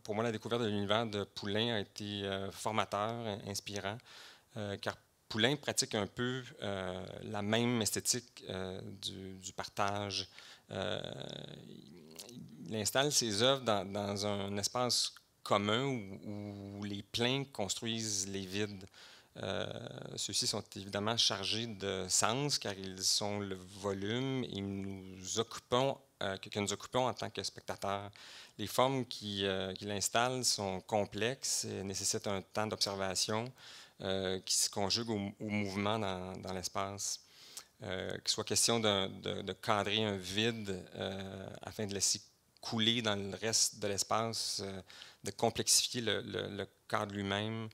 Pour moi, la découverte de l'univers de Poulain a été formateur, inspirant, car Poulain pratique un peu la même esthétique du partage. Il installe ses œuvres dans un espace commun où les pleins construisent les vides. Ceux-ci sont évidemment chargés de sens car ils sont le volume et que nous occupons en tant que spectateurs. Les formes qu'il installe sont complexes et nécessitent un temps d'observation qui se conjugue au mouvement dans l'espace. Qu'il soit question de cadrer un vide afin de laisser couler dans le reste de l'espace, de complexifier le cadre lui-même.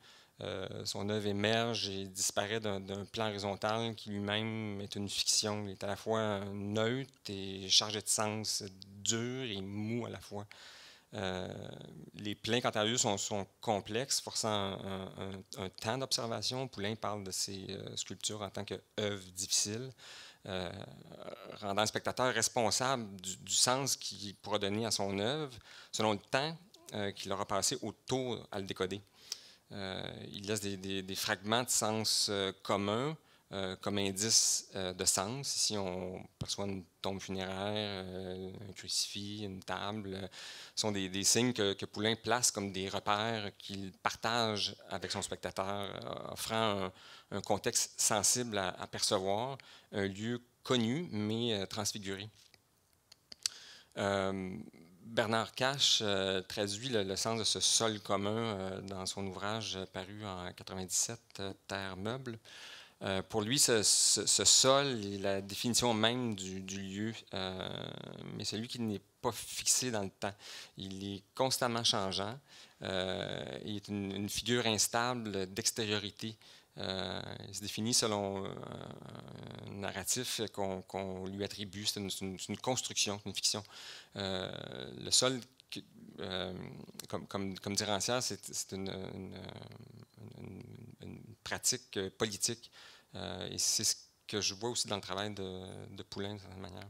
Son œuvre émerge et disparaît d'un plan horizontal qui lui-même est une fiction. Il est à la fois neutre et chargé de sens, dur et mou à la fois. Les plans, quant à eux, sont complexes, forçant un temps d'observation. Poulain parle de ses sculptures en tant qu'œuvre difficile, rendant le spectateur responsable du sens qu'il pourra donner à son œuvre selon le temps qu'il aura passé autour à le décoder. Il laisse des fragments de sens communs comme indice de sens. Ici, on perçoit une tombe funéraire, un crucifix, une table. Ce sont des signes que Poulain place comme des repères qu'il partage avec son spectateur, offrant un contexte sensible à percevoir, un lieu connu mais transfiguré. Bernard Cache traduit le sens de ce sol commun dans son ouvrage paru en 1997, Terre meuble. Pour lui, ce sol est la définition même du lieu, mais celui qui n'est pas fixé dans le temps. Il est constamment changeant. Il est une figure instable d'extériorité. Il se définit selon un narratif qu'on lui attribue. C'est une construction, une fiction. Le sol, comme dit Rancière, c'est une pratique politique. Et c'est ce que je vois aussi dans le travail de Poulain, de cette manière.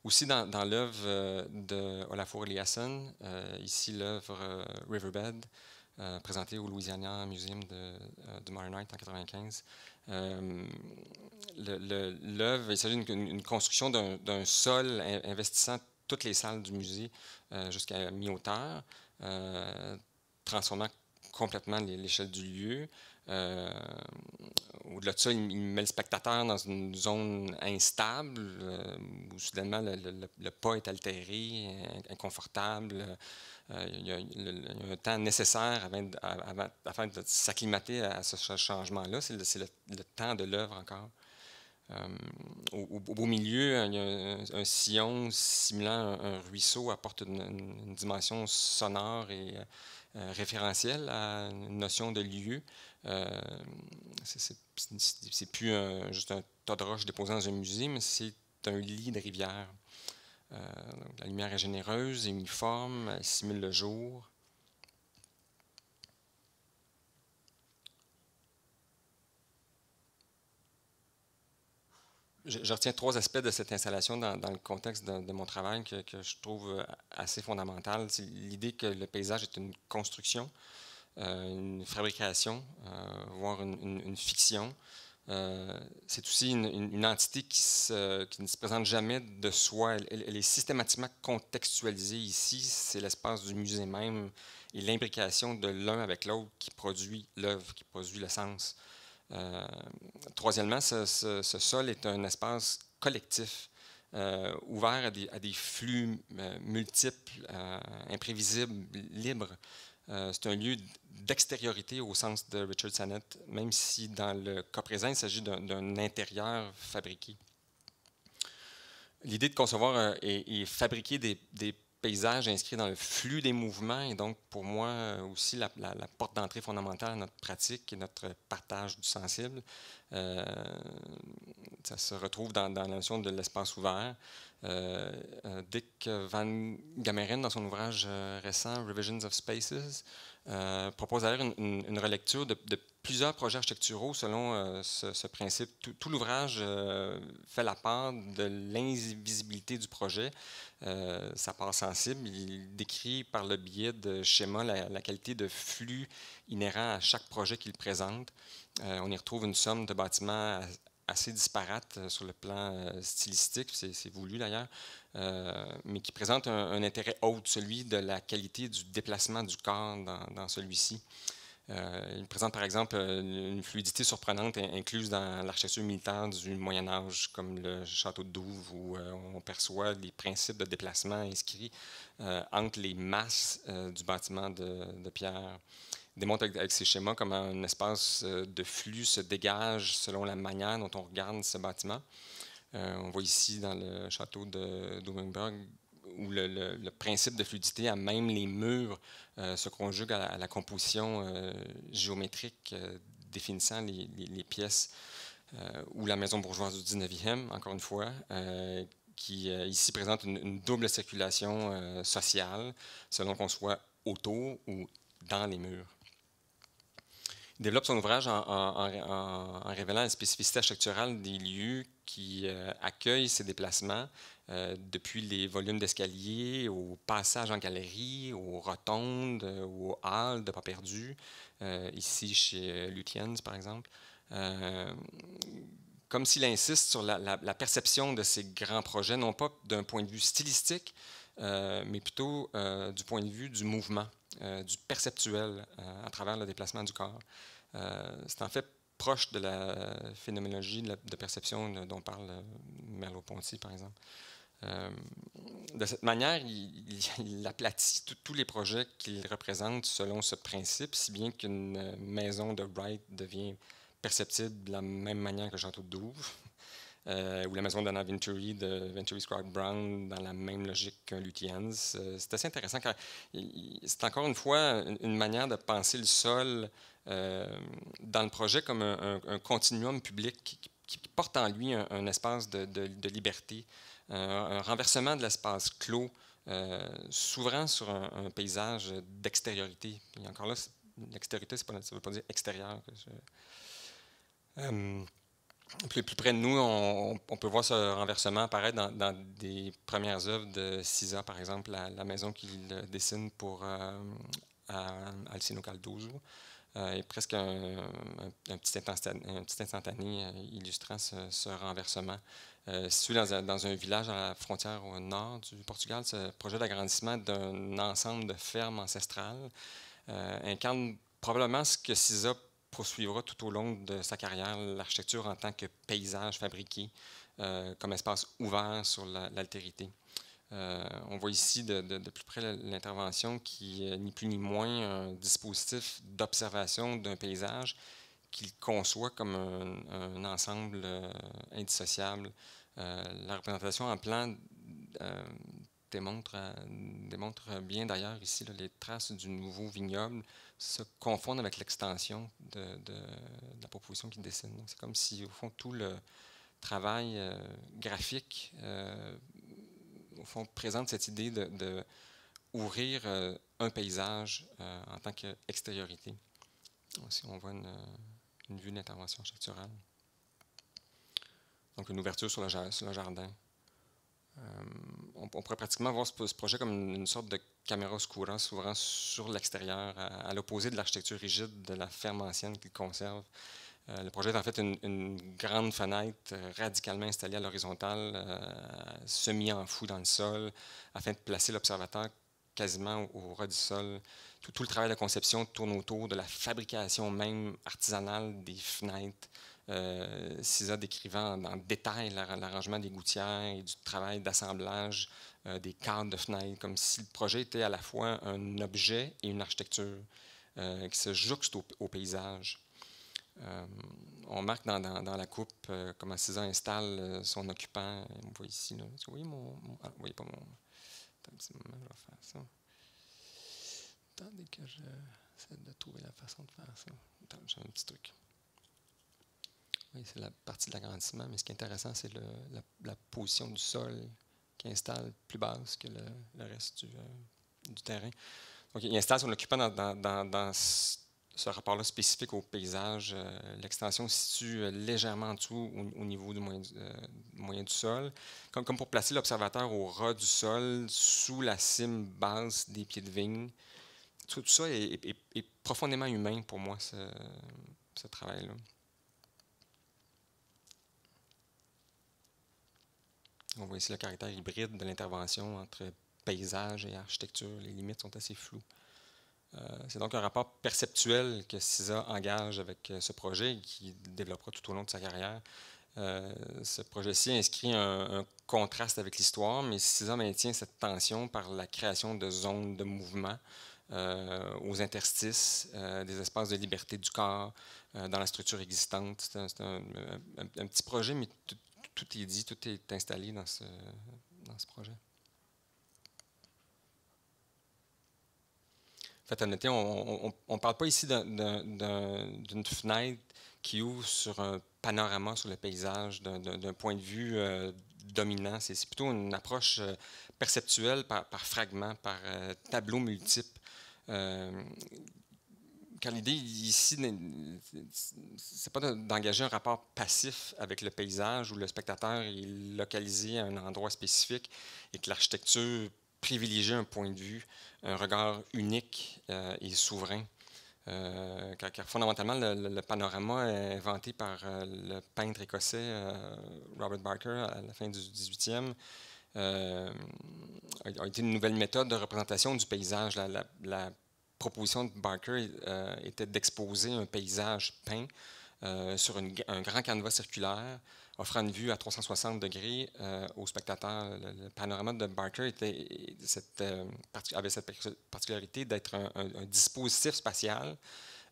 Aussi dans l'œuvre de Olafur Eliasson, ici l'œuvre Riverbed, présentée au Louisiana Museum de Modern Art en 1995. L'œuvre, il s'agit d'une construction d'un sol investissant toutes les salles du musée jusqu'à mi-hauteur, transformant complètement l'échelle du lieu. Au-delà de ça, il met le spectateur dans une zone instable où soudainement le pas est altéré, inconfortable. Il y a un temps nécessaire afin de s'acclimater à ce changement-là. C'est le temps de l'œuvre encore. Au beau milieu, il y a un sillon simulant un ruisseau apporte une dimension sonore et référentielle à une notion de lieu. C'est plus juste un tas de roches déposées dans un musée, mais c'est un lit de rivière. La lumière est généreuse et uniforme, elle simule le jour. Je retiens 3 aspects de cette installation dans le contexte de mon travail que je trouve assez fondamental. C'est l'idée que le paysage est une construction, une fabrication, voire une fiction. C'est aussi une entité qui ne se présente jamais de soi. Elle est systématiquement contextualisée ici. C'est l'espace du musée même et l'imbrication de l'un avec l'autre qui produit l'œuvre, qui produit le sens. Troisièmement, ce sol est un espace collectif, ouvert à des flux multiples, imprévisibles, libres. C'est un lieu d'extériorité au sens de Richard Sennett, même si dans le cas présent, il s'agit d'un intérieur fabriqué. L'idée de concevoir et fabriquer des paysages inscrits dans le flux des mouvements est donc pour moi aussi la porte d'entrée fondamentale à notre pratique et notre partage du sensible. Ça se retrouve dans la notion de l'espace ouvert. Dick Van Gameren, dans son ouvrage récent Revisions of Spaces, propose d'ailleurs une relecture de plusieurs projets architecturaux selon ce principe. Tout l'ouvrage fait la part de l'invisibilité du projet, sa part sensible. Il décrit par le biais de schémas la qualité de flux inhérent à chaque projet qu'il présente. On y retrouve une somme de bâtiments assez disparates sur le plan stylistique, c'est voulu d'ailleurs, mais qui présente un intérêt autre, celui de la qualité du déplacement du corps dans celui-ci. Il présente par exemple une fluidité surprenante incluse dans l'architecture militaire du Moyen Âge, comme le château de Douves, où on perçoit les principes de déplacement inscrits entre les masses du bâtiment de pierre. Il démontre avec ces schémas comment un espace de flux se dégage selon la manière dont on regarde ce bâtiment. On voit ici dans le château de Domenberg où le principe de fluidité à même les murs se conjugue à la composition géométrique définissant les pièces, ou la maison bourgeoise du 19e, encore une fois, qui ici présente une double circulation sociale, selon qu'on soit autour ou dans les murs. Il développe son ouvrage en révélant la spécificité architecturale des lieux qui accueillent ces déplacements, depuis les volumes d'escalier, aux passages en galerie, aux rotondes, aux halles de pas perdus, ici chez Lutyens par exemple. Comme s'il insiste sur la perception de ces grands projets, non pas d'un point de vue stylistique, mais plutôt du point de vue du mouvement, du perceptuel à travers le déplacement du corps. C'est en fait proche de la phénoménologie de perception dont parle Merleau-Ponty, par exemple. De cette manière, il aplatit tous les projets qu'il représente selon ce principe, si bien qu'une maison de Wright devient perceptible de la même manière que le château de Douves, ou la maison d'Anna Venturi de Venturi Scribe Brown dans la même logique qu'un Lutyens. C'est assez intéressant car c'est encore une fois une manière de penser le sol dans le projet comme un continuum public qui porte en lui un espace de liberté, un renversement de l'espace clos, s'ouvrant sur un paysage d'extériorité. Et encore là, l'extériorité, ça ne veut pas dire extérieur. Plus près de nous, on peut voir ce renversement apparaître dans des premières œuvres de Siza, par exemple, la maison qu'il dessine pour Alcino Caldoso. Et presque un petit instantané illustrant ce renversement. Situé dans un village à la frontière au nord du Portugal, ce projet d'agrandissement d'un ensemble de fermes ancestrales incarne probablement ce que Siza poursuivra tout au long de sa carrière, l'architecture en tant que paysage fabriqué, comme espace ouvert sur l'altérité. On voit ici de plus près l'intervention qui est ni plus ni moins un dispositif d'observation d'un paysage qu'il conçoit comme un ensemble indissociable. La représentation en plan démontre bien d'ailleurs ici les traces du nouveau vignoble se confondent avec l'extension de la proposition qu'il dessine. C'est comme si, au fond, tout le travail graphique au fond, présente cette idée de ouvrir un paysage en tant qu'extériorité. Ici, on voit une vue d'intervention architecturale. Donc, une ouverture sur le jardin. On pourrait pratiquement voir ce projet comme une sorte de caméra oscura s'ouvrant sur l'extérieur, à l'opposé de l'architecture rigide de la ferme ancienne qu'il conserve. Le projet est en fait une grande fenêtre radicalement installée à l'horizontale, semi-enfouie dans le sol, afin de placer l'observateur quasiment au ras du sol. Tout le travail de conception tourne autour de la fabrication même artisanale des fenêtres, Siza décrivant en détail l'arrangement des gouttières et du travail d'assemblage des cadres de fenêtres, comme si le projet était à la fois un objet et une architecture qui se jouxte au paysage. On marque dans la coupe comment Siza installe son occupant. On voit ici, là. Vous voyez vous voyez pas mon... Attends un petit moment, je vais faire ça. Attendez que j'essaie de trouver la façon de faire ça. Attends, j'ai un petit truc. Oui, c'est la partie de l'agrandissement, mais ce qui est intéressant, c'est la position du sol qui installe plus basse que le reste du terrain. Donc, il installe son occupant dans ce rapport-là spécifique au paysage. L'extension se situe légèrement en dessous au niveau du moyen du sol, comme pour placer l'observateur au ras du sol, sous la cime basse des pieds de vigne. Tout ça est profondément humain pour moi, ce travail-là. On voit ici le caractère hybride de l'intervention entre paysage et architecture. Les limites sont assez floues. C'est donc un rapport perceptuel que CISA engage avec ce projet et qui développera tout au long de sa carrière. Ce projet-ci inscrit un contraste avec l'histoire, mais CISA maintient cette tension par la création de zones de mouvement aux interstices, des espaces de liberté du corps dans la structure existante. C'est un petit projet, mais tout est dit, tout est installé dans ce projet. En fait, à noter, on ne parle pas ici d'une fenêtre qui ouvre sur un panorama sur le paysage d'un point de vue dominant. C'est plutôt une approche perceptuelle par fragments, par tableaux multiples. Car l'idée ici, c'est pas d'engager un rapport passif avec le paysage où le spectateur est localisé à un endroit spécifique et que l'architecture privilégie un point de vue, un regard unique et souverain. Car fondamentalement, le panorama est inventé par le peintre écossais Robert Barker à la fin du 18e. A été une nouvelle méthode de représentation du paysage. La proposition de Barker était d'exposer un paysage peint sur un grand canevas circulaire, offrant une vue à 360 degrés aux spectateurs. Le panorama de Barker avait cette particularité d'être un dispositif spatial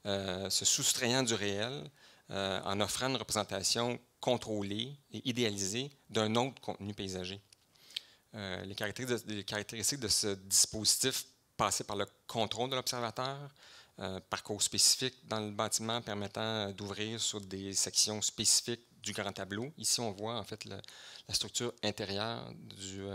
se soustrayant du réel en offrant une représentation contrôlée et idéalisée d'un autre contenu paysager. Les caractéristiques de ce dispositif passaient par le contrôle de l'observateur, parcours spécifique dans le bâtiment permettant d'ouvrir sur des sections spécifiques du grand tableau. Ici, on voit en fait la structure intérieure du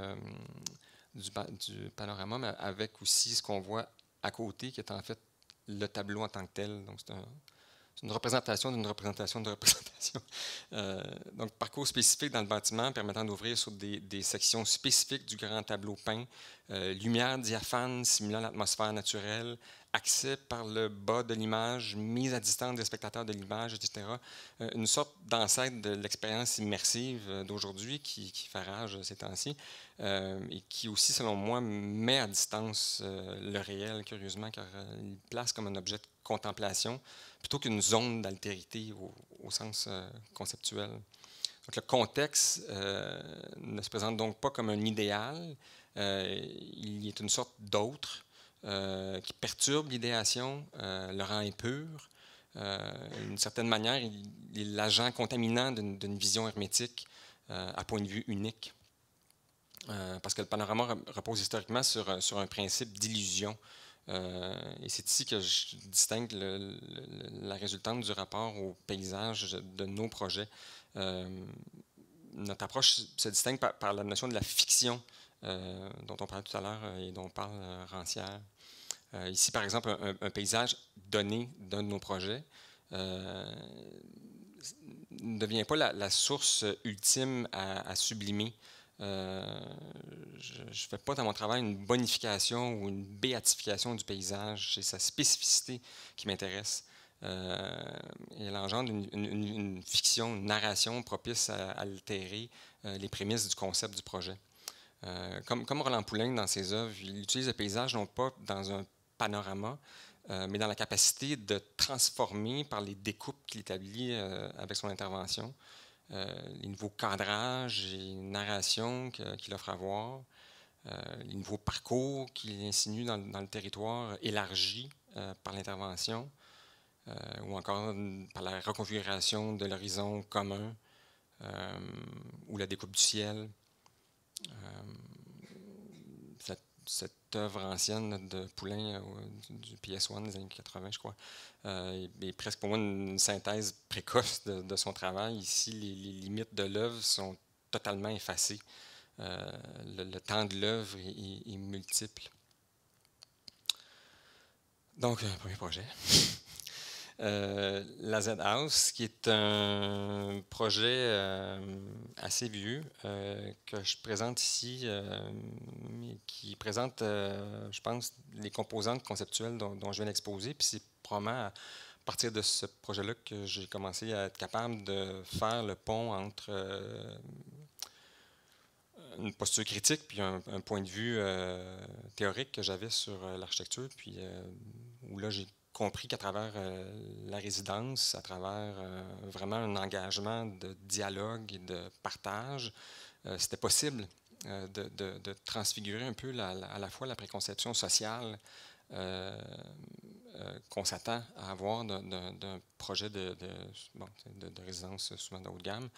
panorama, mais avec aussi ce qu'on voit à côté, qui est en fait le tableau en tant que tel. Donc, c'est une représentation d'une représentation de représentation. Donc, parcours spécifique dans le bâtiment permettant d'ouvrir sur des sections spécifiques du grand tableau peint, lumière diaphane simulant l'atmosphère naturelle, accès par le bas de l'image, mise à distance des spectateurs de l'image, etc. Une sorte d'ancêtre de l'expérience immersive d'aujourd'hui qui fait rage ces temps-ci et qui aussi, selon moi, met à distance le réel, curieusement, car il place comme un objet de contemplation plutôt qu'une zone d'altérité au sens conceptuel. Donc, le contexte ne se présente donc pas comme un idéal, il est une sorte d'autre qui perturbe l'idéation, le rend impur. D'une certaine manière, il est l'agent contaminant d'une vision hermétique à point de vue unique. Parce que le panorama repose historiquement sur un principe d'illusion. Et c'est ici que je distingue la résultante du rapport au paysage de nos projets. Notre approche se distingue par la notion de la fiction dont on parlait tout à l'heure et dont parle Rancière. Ici, par exemple, un paysage donné d'un de nos projets ne devient pas la source ultime à sublimer. Je ne fais pas dans mon travail une bonification ou une béatification du paysage. C'est sa spécificité qui m'intéresse. Et elle engendre une fiction, une narration propice à altérer les prémices du concept du projet. Comme Roland Poulenc dans ses œuvres, il utilise le paysage non pas dans un panorama, mais dans la capacité de transformer par les découpes qu'il établit avec son intervention, les nouveaux cadrages et narrations qu'il offre à voir, les nouveaux parcours qu'il insinue dans le territoire élargi par l'intervention, ou encore par la reconfiguration de l'horizon commun ou la découpe du ciel. cette œuvre ancienne de Poulain du PS1 des années 80, je crois, est presque pour moi une synthèse précoce de son travail. Ici, les limites de l'œuvre sont totalement effacées. Le temps de l'œuvre est multiple. Donc, premier projet. La Z-House, qui est un projet assez vieux que je présente ici, mais qui présente, je pense, les composantes conceptuelles dont je viens d'exposer. Puis c'est probablement à partir de ce projet-là que j'ai commencé à être capable de faire le pont entre une posture critique puis un point de vue théorique que j'avais sur l'architecture, puis où là j'ai compris qu'à travers la résidence, à travers vraiment un engagement de dialogue et de partage, c'était possible de transfigurer un peu à la fois la préconception sociale qu'on s'attend à avoir d'un projet de résidence souvent de haut de gamme,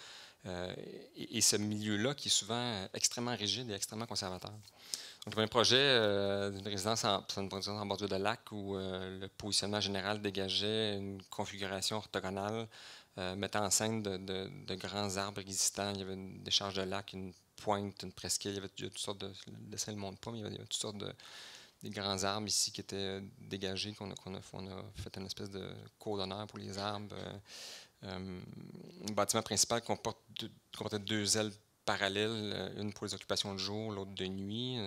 et ce milieu-là qui est souvent extrêmement rigide et extrêmement conservateur. Donc, le premier projet d'une résidence en bordure de lac où le positionnement général dégageait une configuration orthogonale mettant en scène de grands arbres existants. Il y avait une décharge de lac, une pointe, une presqu'île. Il y avait toutes sortes de... Le dessin ne le montre pas, mais il y avait toutes sortes des grands arbres ici qui étaient dégagés, qu'on a fait une espèce de cour d'honneur pour les arbres. Un bâtiment principal comportait 2 ailes parallèles, une pour les occupations de jour, l'autre de nuit,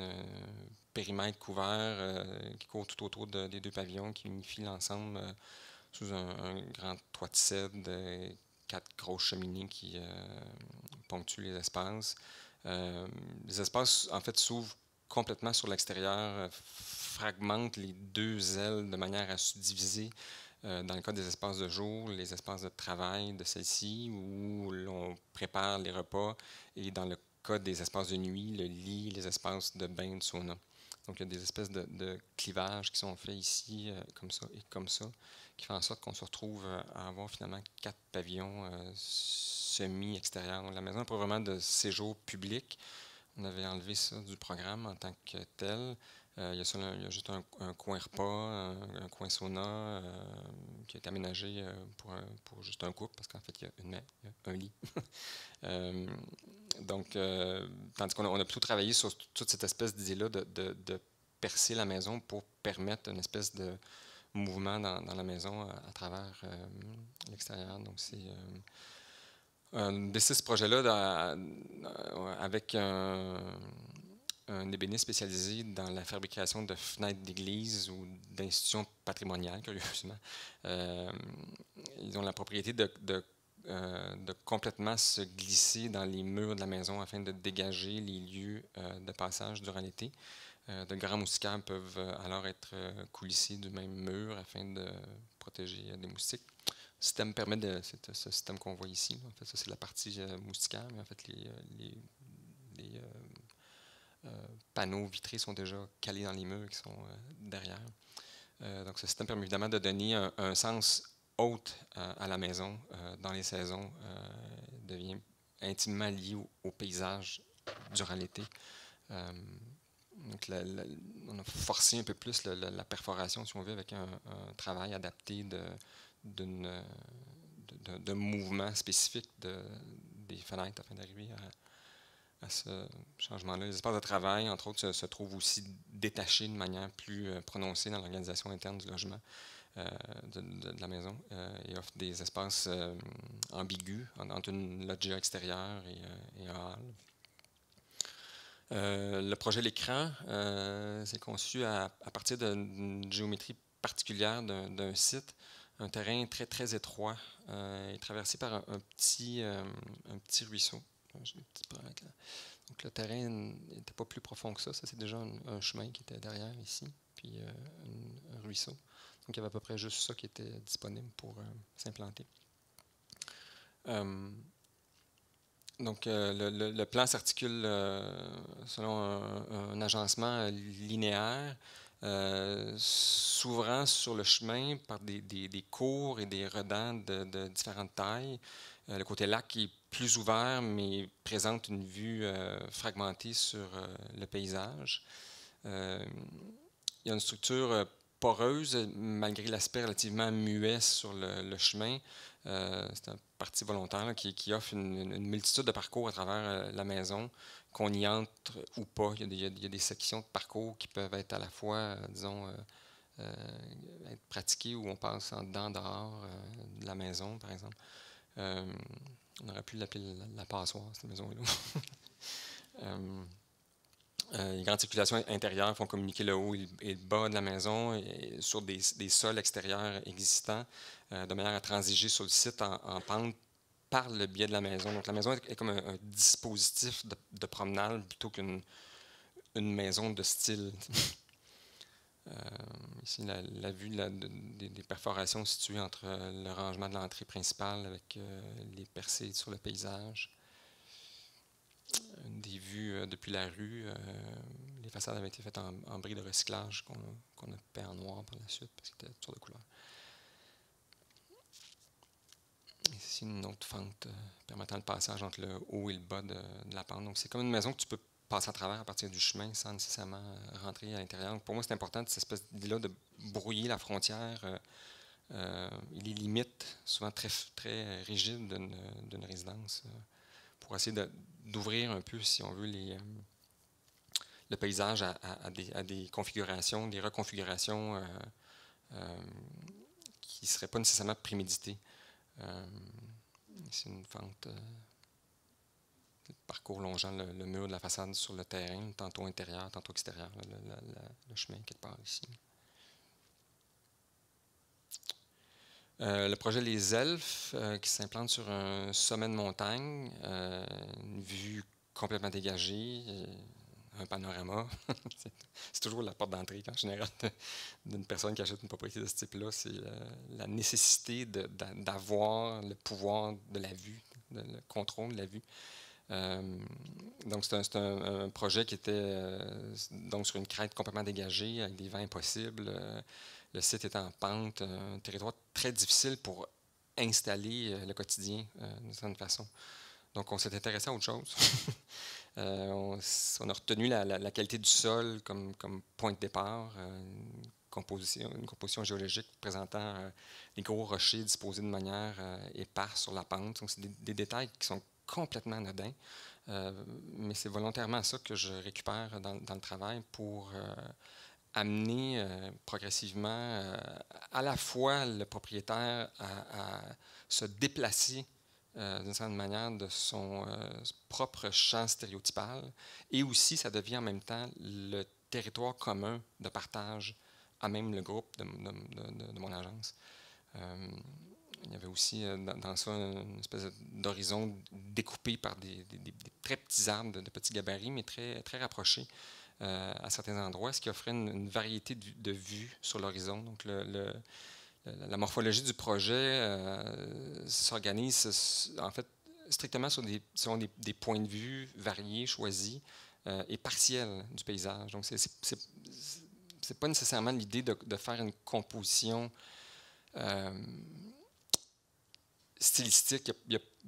périmètre couvert qui court tout autour des 2 pavillons, qui unifie l'ensemble sous un grand toit de cèdre, 4 grosses cheminées qui ponctuent les espaces. Les espaces, en fait, s'ouvrent complètement sur l'extérieur, fragmentent les 2 ailes de manière à subdiviser, dans le cas des espaces de jour, les espaces de travail de celle-ci, où l'on prépare les repas, et dans le cas des espaces de nuit, le lit, les espaces de bain, de sauna. Donc, il y a des espèces de clivages qui sont faits ici, comme ça et comme ça, qui font en sorte qu'on se retrouve à avoir finalement 4 pavillons semi-extérieurs. Donc, la maison n'a pas vraiment de séjour public. On avait enlevé ça du programme en tant que tel. Il y a juste un coin repas, un coin sauna qui est aménagé pour juste un couple, parce qu'en fait, il y a un lit. Donc, tandis qu'on a plutôt travaillé sur toute cette espèce d'idée-là de percer la maison pour permettre une espèce de mouvement dans la maison à travers l'extérieur. Donc, c'est... décidé ce projet-là avec un ébéniste spécialisé dans la fabrication de fenêtres d'église ou d'institutions patrimoniales, curieusement. Ils ont la propriété de complètement se glisser dans les murs de la maison afin de dégager les lieux de passage durant l'été. De grands moustiquaires peuvent alors être coulissés du même mur afin de protéger des moustiques. Le système permet c'est ce système qu'on voit ici. En fait, ça, c'est la partie moustiquaire, mais en fait, les panneaux vitrés sont déjà calés dans les murs qui sont derrière. Donc, ce système permet évidemment de donner un sens hôte à la maison dans les saisons. Devient intimement lié au paysage durant l'été. Donc, on a forcé un peu plus la perforation, si on veut, avec un travail adapté de mouvement spécifique des fenêtres afin d'arriver à ce changement-là. Les espaces de travail, entre autres, se trouvent aussi détachés de manière plus prononcée dans l'organisation interne du logement de la maison et offrent des espaces ambigus entre une loggia extérieure et un hall. Le projet L'écran, c'est conçu à partir d'une géométrie particulière d'un site, un terrain très, très étroit, et traversé par un petit ruisseau. Donc le terrain n'était pas plus profond que ça. Ça, c'est déjà un chemin qui était derrière ici, puis un ruisseau. Donc il y avait à peu près juste ça qui était disponible pour s'implanter. Donc, le plan s'articule selon un agencement linéaire, s'ouvrant sur le chemin par des cours et des redans de différentes tailles. Le côté lac est plus ouvert, mais présente une vue fragmentée sur le paysage. Il y a une structure poreuse, malgré l'aspect relativement muet sur le chemin. C'est un parti volontaire là, qui offre une multitude de parcours à travers la maison, qu'on y entre ou pas. Il y a des sections de parcours qui peuvent être à la fois, disons, être pratiquées où on passe en dedans, dehors de la maison, par exemple. On aurait pu l'appeler la passoire, cette maison-là. Les grandes circulations intérieures font communiquer le haut et le bas de la maison sur des sols extérieurs existants, de manière à transiger sur le site en pente par le biais de la maison. Donc la maison est comme un dispositif de promenade plutôt qu'une maison de style. Ici, la vue des perforations situées entre le rangement de l'entrée principale avec les percées sur le paysage. Des vues depuis la rue. Les façades avaient été faites en bris de recyclage qu'on a peint en noir par la suite parce que c'était toutes de couleur. Ici, une autre fente permettant le passage entre le haut et le bas de la pente. Donc, c'est comme une maison que tu peux passer à travers à partir du chemin sans nécessairement rentrer à l'intérieur. Donc, pour moi, c'est important cette espèce d'idée-là de brouiller la frontière et les limites, souvent très, très rigides d'une résidence, pour essayer d'ouvrir un peu, si on veut, le paysage à des configurations, des reconfigurations qui ne seraient pas nécessairement préméditées. C'est une fente, le parcours longeant le mur de la façade sur le terrain, tantôt intérieur, tantôt extérieur, le chemin quelque part ici. Le projet Les Elfes, qui s'implante sur un sommet de montagne, une vue complètement dégagée, un panorama. C'est toujours la porte d'entrée, en général, d'une personne qui achète une propriété de ce type-là. C'est la nécessité d'avoir le pouvoir de la vue, le contrôle de la vue. Donc, c'est un projet qui était donc sur une crête complètement dégagée, avec des vents impossibles. Le site est en pente, un territoire très difficile pour installer le quotidien d'une certaine façon. Donc, on s'est intéressé à autre chose. On a retenu la qualité du sol comme point de départ, une composition géologique présentant des gros rochers disposés de manière éparse sur la pente. Donc, c'est des détails qui sont complètement anodins, mais c'est volontairement ça que je récupère dans le travail pour amener progressivement à la fois le propriétaire à se déplacer d'une certaine manière de son propre champ stéréotypal, et aussi ça devient en même temps le territoire commun de partage à même le groupe de mon agence. Il y avait aussi dans ça une espèce d'horizon découpé par des très petits arbres de petits gabarits, mais très, très rapprochés à certains endroits, ce qui offrait une variété de vues sur l'horizon. Donc la morphologie du projet s'organise en fait strictement selon des points de vue variés, choisis et partiels du paysage. Donc c'est pas nécessairement l'idée de faire une composition stylistique.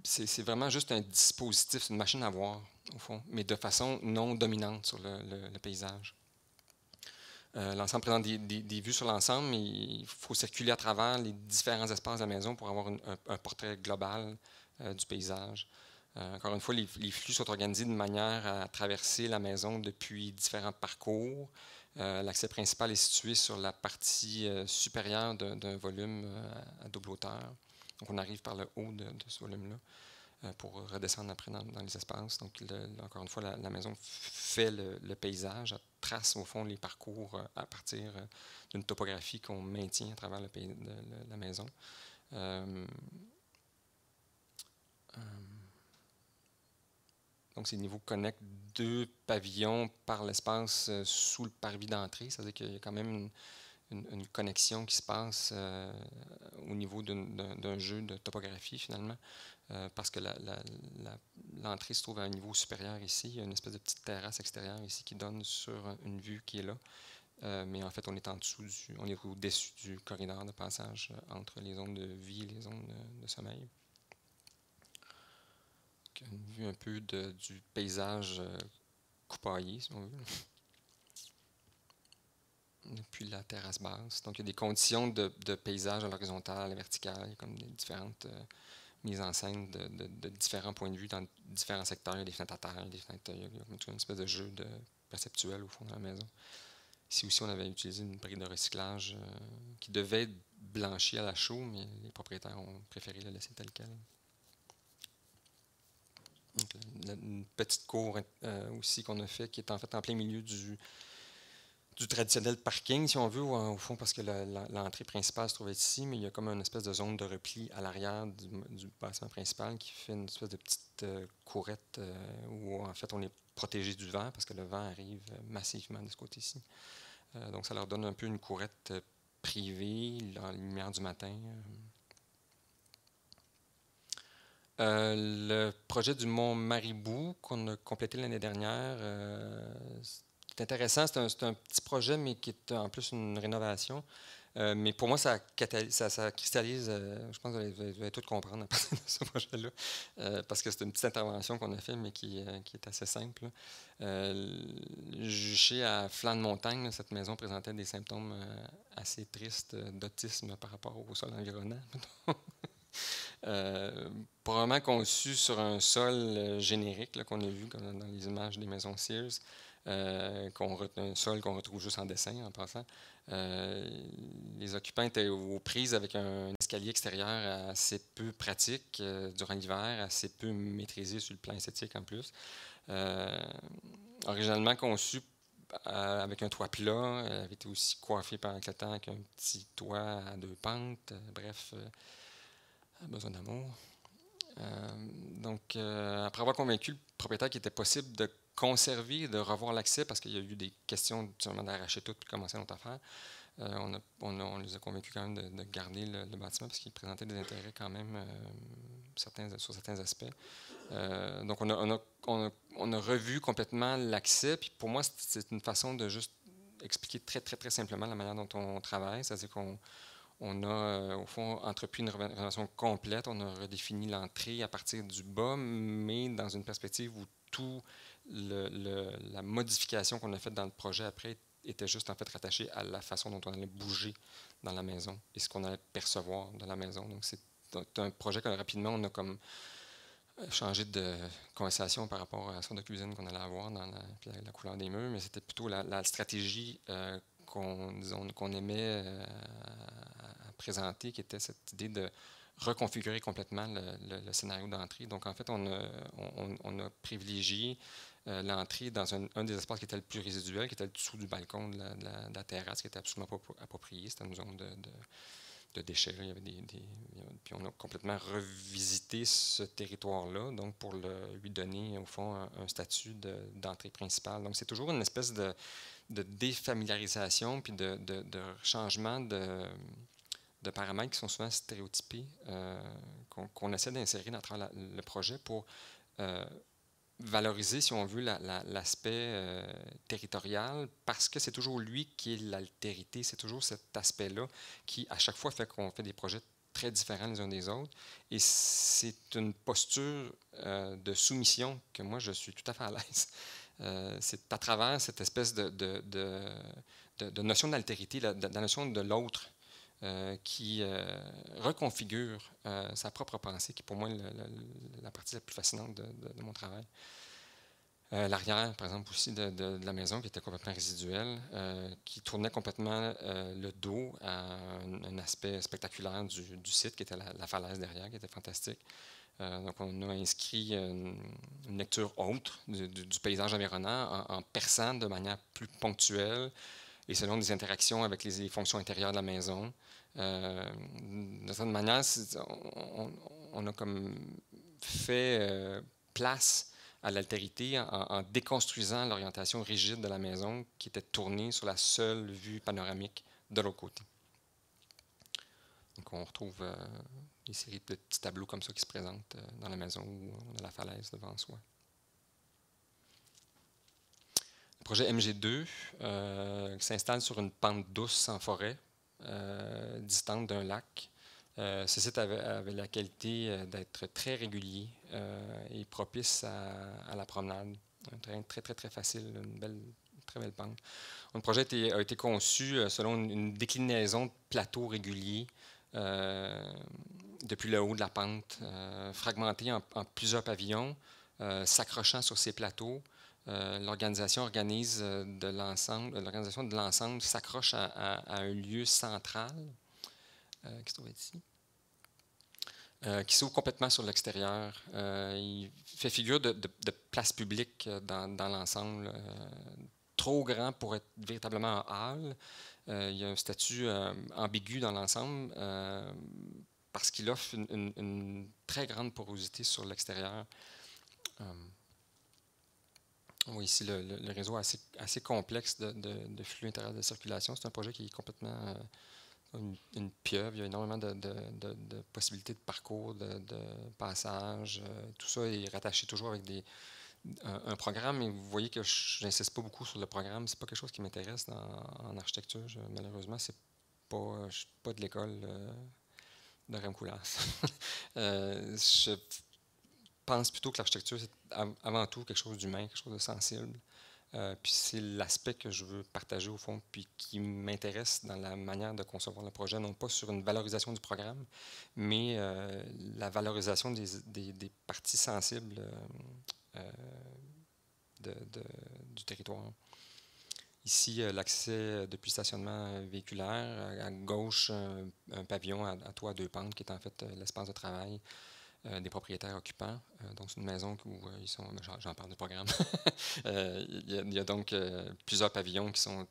C'est vraiment juste un dispositif, c'est une machine à voir, au fond, mais de façon non dominante sur le paysage. L'ensemble présente des vues sur l'ensemble, mais il faut circuler à travers les différents espaces de la maison pour avoir un portrait global du paysage. Encore une fois, les flux sont organisés de manière à traverser la maison depuis différents parcours. L'accès principal est situé sur la partie supérieure d'un volume à double hauteur. Donc, on arrive par le haut de ce volume-là pour redescendre après dans les espaces. Donc, encore une fois, la maison fait le paysage, elle trace au fond les parcours à partir d'une topographie qu'on maintient à travers la maison. Donc, ces niveaux connectent deux pavillons par l'espace sous le parvis d'entrée. C'est-à-dire qu'il y a quand même une connexion qui se passe au niveau d'un jeu de topographie, finalement, parce que l'entrée se trouve à un niveau supérieur ici. Il y a une espèce de petite terrasse extérieure ici qui donne sur une vue qui est là. Mais en fait, on est on est au-dessus du corridor de passage entre les zones de vie et les zones de sommeil. Donc, une vue un peu du paysage coupaillé, si on veut. puis la terrasse basse. Donc, il y a des conditions de paysage à l'horizontale, à la verticale. Il y a comme des différentes mises en scène de différents points de vue dans différents secteurs. Il y a des fenêtres à terre, il y a des fenêtres, il y a une espèce de jeu perceptuel au fond de la maison. Ici aussi, on avait utilisé une brique de recyclage qui devait être blanchie à la chaux, mais les propriétaires ont préféré la laisser telle quelle. Donc, une petite cour aussi qu'on a fait, qui est en fait en plein milieu du traditionnel parking, si on veut, au fond, parce que l'entrée principale se trouvait ici, mais il y a comme une espèce de zone de repli à l'arrière du bâtiment principal qui fait une espèce de petite courette où, en fait, on est protégé du vent parce que le vent arrive massivement de ce côté-ci. Donc, ça leur donne un peu une courette privée dans la lumière du matin. Le projet du Mont Maribou qu'on a complété l'année dernière, c'est intéressant. C'est un petit projet, mais qui est en plus une rénovation. Mais pour moi, ça cristallise, je pense que vous allez tout comprendre à partir de ce projet-là, parce que c'est une petite intervention qu'on a faite, mais qui est assez simple. Juché à flanc de montagne, là, cette maison présentait des symptômes assez tristes d'autisme par rapport au sol environnant. Probablement conçu sur un sol générique qu'on a vu comme dans les images des maisons Sears, un sol qu'on retrouve juste en dessin en passant. Les occupants étaient aux prises avec un escalier extérieur assez peu pratique durant l'hiver, assez peu maîtrisé sur le plan esthétique en plus. Originalement conçu avec un toit plat, avait été aussi coiffé par le temps avec un petit toit à 2 pentes. Bref, besoin d'amour. Donc, après avoir convaincu le propriétaire qu'il était possible de conserver et de revoir l'accès, parce qu'il y a eu des questions seulement d'arracher tout et de commencer notre affaire, on les a convaincus quand même de garder le bâtiment parce qu'il présentait des intérêts quand même sur certains aspects. Donc, on a revu complètement l'accès. Puis pour moi, c'est une façon de juste expliquer très, très, très simplement la manière dont on travaille. C'est-à-dire qu'on a, au fond, entrepris une rénovation complète. On a redéfini l'entrée à partir du bas, mais dans une perspective où tout la modification qu'on a faite dans le projet après était juste en fait rattachée à la façon dont on allait bouger dans la maison et ce qu'on allait percevoir dans la maison. Donc, c'est un projet que rapidement, on a comme changé de conversation par rapport à la sorte de cuisine qu'on allait avoir dans la couleur des murs, mais c'était plutôt la stratégie qu'on aimait à présenter, qui était cette idée de reconfigurer complètement le scénario d'entrée. Donc, en fait, on a privilégié l'entrée dans un des espaces qui était le plus résiduel, qui était le dessous du balcon de la terrasse, qui était absolument pas approprié. C'était une zone de déchets. Il y avait puis on a complètement revisité ce territoire-là, donc pour lui donner, au fond, un statut d'entrée principale. Donc, c'est toujours une espèce de défamiliarisation puis de changement de paramètres qui sont souvent stéréotypés, qu'on essaie d'insérer dans le projet pour valoriser, si on veut, l'aspect territorial, parce que c'est toujours lui qui est l'altérité, c'est toujours cet aspect-là qui, à chaque fois, fait qu'on fait des projets très différents les uns des autres. Et c'est une posture de soumission que moi, je suis tout à fait à l'aise. C'est à travers cette espèce de notion d'altérité, la notion de l'autre, qui reconfigure sa propre pensée, qui est pour moi la partie la plus fascinante de mon travail. L'arrière, par exemple, aussi de la maison, qui était complètement résiduelle, qui tournait complètement le dos à un aspect spectaculaire du site, qui était la falaise derrière, qui était fantastique. Donc, on a inscrit une lecture autre du paysage environnant en perçant de manière plus ponctuelle et selon des interactions avec les fonctions intérieures de la maison. De cette manière, on a comme fait place à l'altérité en déconstruisant l'orientation rigide de la maison qui était tournée sur la seule vue panoramique de l'autre côté. Donc, on retrouve des séries de petits tableaux comme ça qui se présentent dans la maison où on a la falaise devant soi. Le projet MG2 s'installe sur une pente douce en forêt, distante d'un lac. Ce site avait la qualité d'être très régulier et propice à la promenade. Un terrain très, très, très facile, une belle, très belle pente. Le projet a été conçu selon une déclinaison de plateaux réguliers depuis le haut de la pente, fragmentés en plusieurs pavillons, s'accrochant sur ces plateaux. L'organisation de l'ensemble s'accroche à un lieu central qui se trouve ici, qui s'ouvre complètement sur l'extérieur. Il fait figure de place publique dans l'ensemble, trop grand pour être véritablement un hall. Il y a un statut ambigu dans l'ensemble parce qu'il offre une très grande porosité sur l'extérieur. On voit ici le réseau assez complexe de flux intérieur de circulation. C'est un projet qui est complètement une pieuvre. Il y a énormément de possibilités de parcours, de passage. Tout ça est rattaché toujours avec un programme. Et vous voyez que je n'insiste pas beaucoup sur le programme. C'est pas quelque chose qui m'intéresse en architecture. Malheureusement, je ne suis pas de l'école de Ramkoulas. Je pense plutôt que l'architecture, c'est avant tout quelque chose d'humain, quelque chose de sensible. Puis c'est l'aspect que je veux partager au fond, puis qui m'intéresse dans la manière de concevoir le projet, non pas sur une valorisation du programme, mais la valorisation des parties sensibles du territoire. Ici, l'accès depuis stationnement véhiculaire. À gauche, un pavillon à toit à 2 pentes qui est en fait l'espace de travail des propriétaires occupants. Donc, c'est une maison où ils sont... J'en parle du programme. Il y a donc plusieurs pavillons qui sont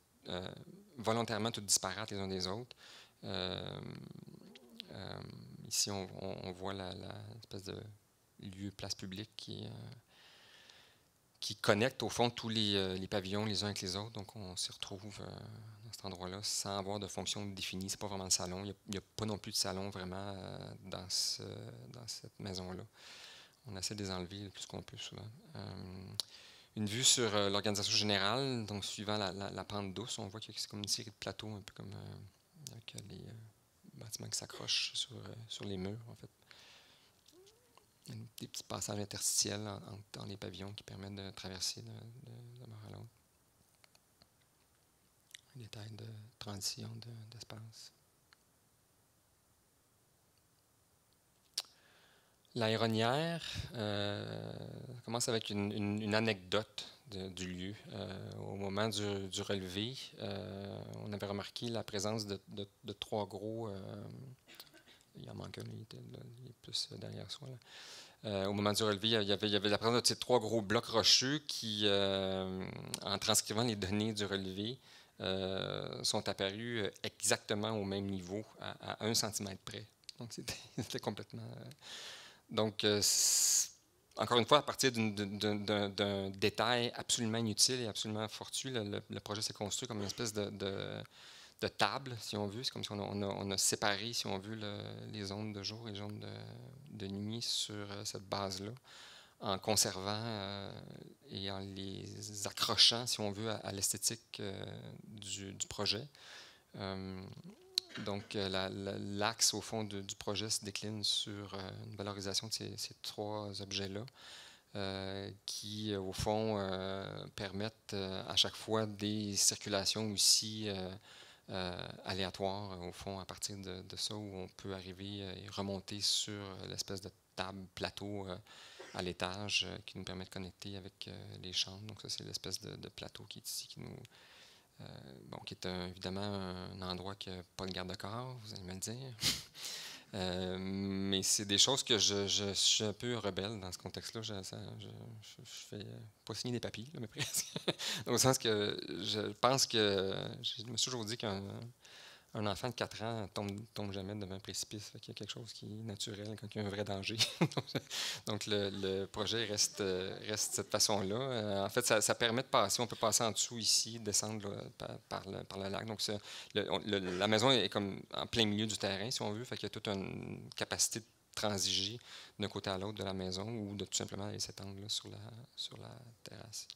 volontairement tous disparates les uns des autres. Ici, on voit l'espèce de lieu place publique qui connecte au fond tous les pavillons les uns avec les autres. Donc, on s'y retrouve dans cet endroit-là sans avoir de fonction définie. Ce n'est pas vraiment le salon. Il n'y a pas non plus de salon vraiment dans cette maison-là. On essaie de les enlever le plus qu'on peut souvent. Une vue sur l'organisation générale, donc suivant la pente douce, on voit que c'est comme une série de plateaux, un peu comme avec les bâtiments qui s'accrochent sur les murs, en fait. Des petits passages interstitiels dans les pavillons qui permettent de traverser de bord à l'autre. Un détail de transition d'espace. L'aéronnière commence avec une anecdote du lieu. Au moment du relevé, on avait remarqué la présence de 3 gros... il en manque un, il est plus derrière soi. Là. Au moment du relevé, il y avait la présence de ces 3 gros blocs rocheux qui, en transcrivant les données du relevé, sont apparus exactement au même niveau, à 1 cm près. Donc, c'était complètement... Donc, encore une fois, à partir d'un détail absolument inutile et absolument fortuit, le projet s'est construit comme une espèce de table, si on veut. C'est comme si on a séparé, si on veut, les zones de jour et les zones de nuit sur cette base-là, en conservant et en les accrochant, si on veut, à l'esthétique du projet. Donc, l'axe, au fond, du projet se décline sur une valorisation de ces 3 objets-là qui, au fond, permettent à chaque fois des circulations aussi aléatoires, au fond, à partir de ça, où on peut arriver et remonter sur l'espèce de table, plateau à l'étage qui nous permet de connecter avec les chambres. Donc, ça, c'est l'espèce de plateau qui est ici, qui est évidemment un endroit qui n'a pas de garde-corps, vous allez me le dire. Mais c'est des choses que je suis un peu rebelle dans ce contexte-là. Je fais pas signer des papiers, là, mais presque. Au sens que je pense que je me suis toujours dit qu'un enfant de 4 ans tombe jamais devant un précipice. Il y a quelque chose qui est naturel quand il y a un vrai danger. Donc, le projet reste de cette façon-là. En fait, ça permet de passer. On peut passer en dessous ici, descendre là, par le lac. Donc, la maison est comme en plein milieu du terrain, si on veut. Fait qu'il y a toute une capacité de transiger d'un côté à l'autre de la maison ou de tout simplement aller s'étendre là, sur la terrasse.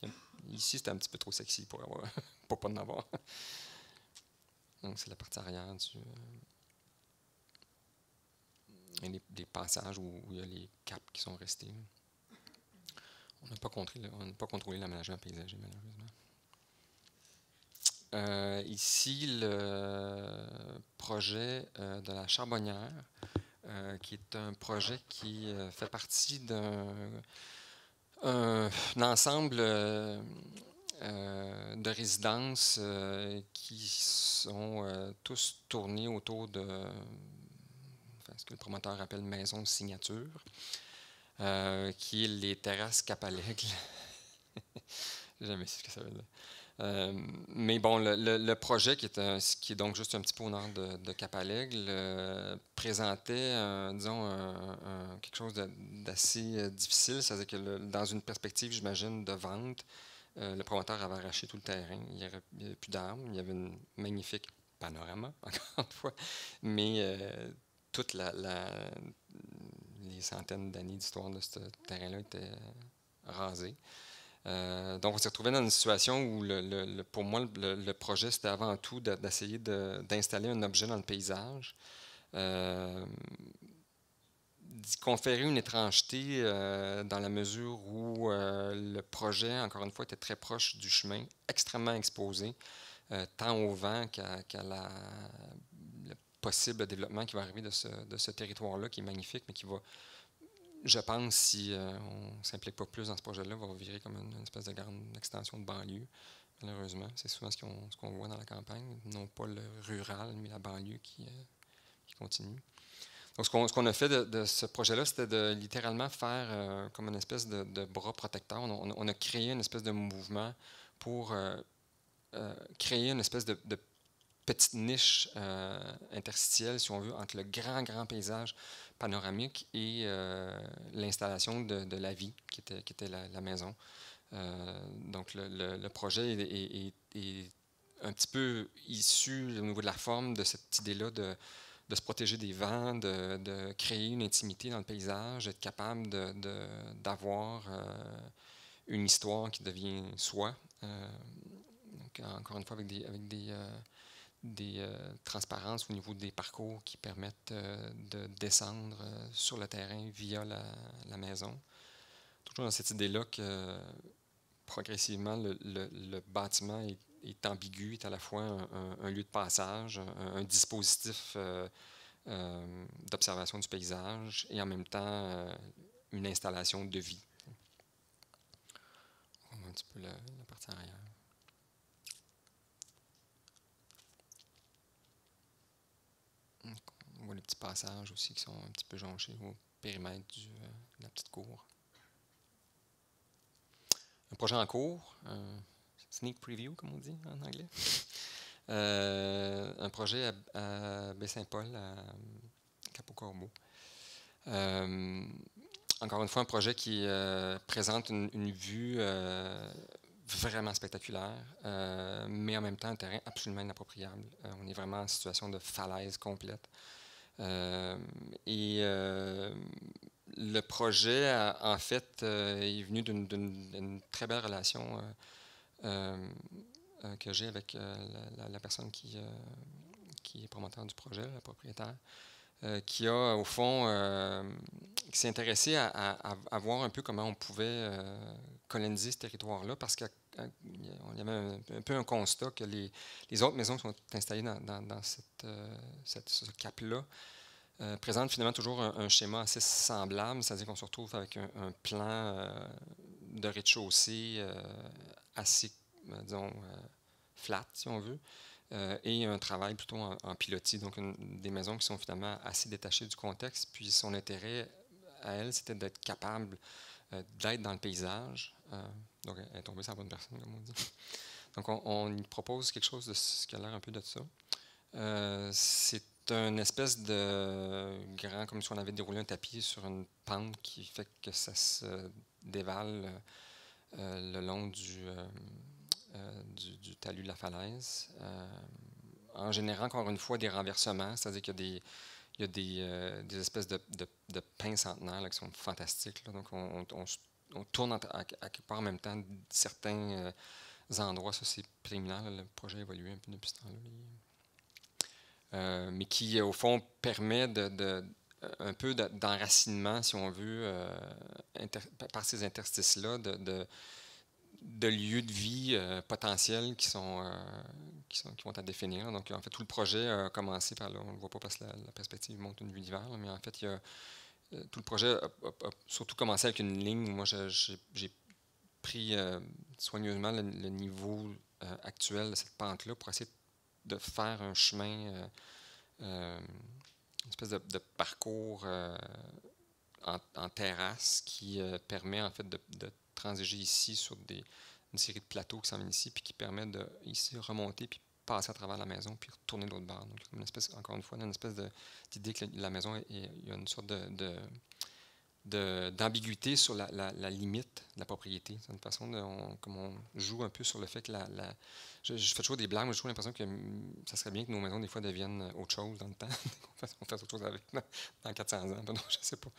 Ici, c'était un petit peu trop sexy pour pas en avoir. Donc, c'est la partie arrière des passages où il y a les caps qui sont restés. On n'a pas contrôlé l'aménagement paysager, malheureusement. ici, le projet de la Charbonnière, qui est un projet qui fait partie d'un ensemble de résidences qui sont tous tournées autour de ce que le promoteur appelle maison signature, qui est les terrasses Cap-à-l'Aigle. J'ai jamais su ce que ça veut dire. Mais bon, le projet, qui est donc juste un petit peu au nord de Cap-à-l'Aigle, présentait, quelque chose d'assez difficile. C'est-à-dire que dans une perspective, j'imagine, de vente, le promoteur avait arraché tout le terrain. Il n'y avait plus d'arbres. Il y avait une magnifique panorama, encore une fois. Mais toutes les centaines d'années d'histoire de ce terrain-là étaient rasées. Donc, on s'est retrouvé dans une situation où, pour moi, le projet, c'était avant tout d'essayer d'installer un objet dans le paysage, d'y conférer une étrangeté dans la mesure où le projet, encore une fois, était très proche du chemin, extrêmement exposé, tant au vent qu'à le possible développement qui va arriver de ce territoire-là, qui est magnifique, mais qui va, je pense, si on ne s'implique pas plus dans ce projet-là, va virer comme une espèce de grande extension de banlieue, malheureusement. C'est souvent ce qu'on voit dans la campagne, non pas le rural, mais la banlieue qui continue. Donc, ce qu'on a fait de ce projet-là, c'était de littéralement faire comme une espèce de bras protecteur. On a créé une espèce de mouvement pour créer une espèce de petite niche interstitielle, si on veut, entre le grand paysage panoramique et l'installation de la vie, qui était la maison. Donc, le projet est un petit peu issu, au niveau de la forme, de cette idée-là de se protéger des vents, de créer une intimité dans le paysage, d'être capable d'avoir une histoire qui devient soi. Donc, encore une fois, avec des transparences au niveau des parcours qui permettent de descendre sur le terrain via la maison. Toujours dans cette idée-là que progressivement, le bâtiment est ambigu, est à la fois un lieu de passage, un dispositif d'observation du paysage et en même temps une installation de vie. On voit un petit peu la partie arrière. On voit les petits passages aussi qui sont un petit peu jonchés au périmètre de la petite cour. Un projet en cours, sneak preview, comme on dit en anglais. Un projet à Baie-Saint-Paul, à Cap-au-Corbeau. Encore une fois, un projet qui présente une vue vraiment spectaculaire, mais en même temps un terrain absolument inappropriable. On est vraiment en situation de falaise complète. Le projet, en fait, est venu d'une très belle relation que j'ai avec la personne qui est promoteur du projet, le propriétaire, qui a, au fond, qui s'est intéressé à voir un peu comment on pouvait coloniser ce territoire-là, parce qu'il y avait un peu un constat que les autres maisons qui sont installées dans ce cap-là présentent finalement toujours un schéma assez semblable, c'est-à-dire qu'on se retrouve avec un plan de rez-de-chaussée assez, disons, flat, si on veut, et un travail plutôt en pilotis, donc des maisons qui sont finalement assez détachées du contexte. Puis son intérêt à elle, c'était d'être capable d'être dans le paysage. Donc, elle est tombée sur la bonne personne, comme on dit. Donc, on lui propose quelque chose de ce qui a l'air un peu de ça. C'est une espèce de grand, comme si on avait déroulé un tapis sur une pente qui fait que ça se dévale le long du talus de la falaise, en générant encore une fois des renversements, c'est-à-dire qu'il y a des espèces de pins centenaires là, qui sont fantastiques. Là. Donc, on tourne à quelque part en même temps certains endroits. Ça, c'est préliminaire. Là, le projet a évolué un peu depuis ce temps-là. Mais qui, au fond, permet un peu d'enracinement, si on veut, par ces interstices-là, de lieux de vie potentiels qui sont qui vont à définir. Donc, en fait, tout le projet a commencé par là. On ne le voit pas parce que la perspective montre une vue d'hiver, mais en fait, tout le projet a surtout commencé avec une ligne où moi, j'ai pris soigneusement le niveau actuel de cette pente-là pour essayer de faire un chemin, une espèce de parcours en terrasse qui permet en fait de transiger ici sur une série de plateaux qui s'en viennent ici, puis qui permet de ici remonter, puis passer à travers la maison, puis retourner de l'autre bord. Donc, une espèce, encore une fois, une espèce d'idée que la maison, il y a une sorte d'ambiguïté sur la limite de la propriété. C'est une façon comme on joue un peu sur le fait que je fais toujours des blagues, mais j'ai toujours l'impression que ça serait bien que nos maisons, des fois, deviennent autre chose dans le temps. On fasse autre chose avec dans 400 ans. Non, je ne sais pas.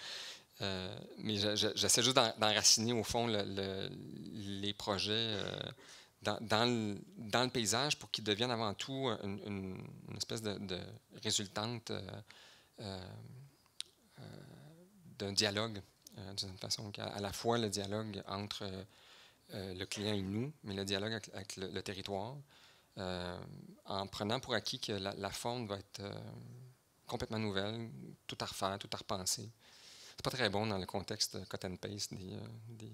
Mais j'essaie juste d'enraciner, au fond, les projets dans le paysage pour qu'ils deviennent avant tout une espèce de résultante d'un dialogue, d'une certaine façon, à la fois le dialogue entre le client et nous, mais le dialogue avec le territoire, en prenant pour acquis que la forme va être complètement nouvelle, tout à refaire, tout à repenser. C'est pas très bon dans le contexte cut and paste de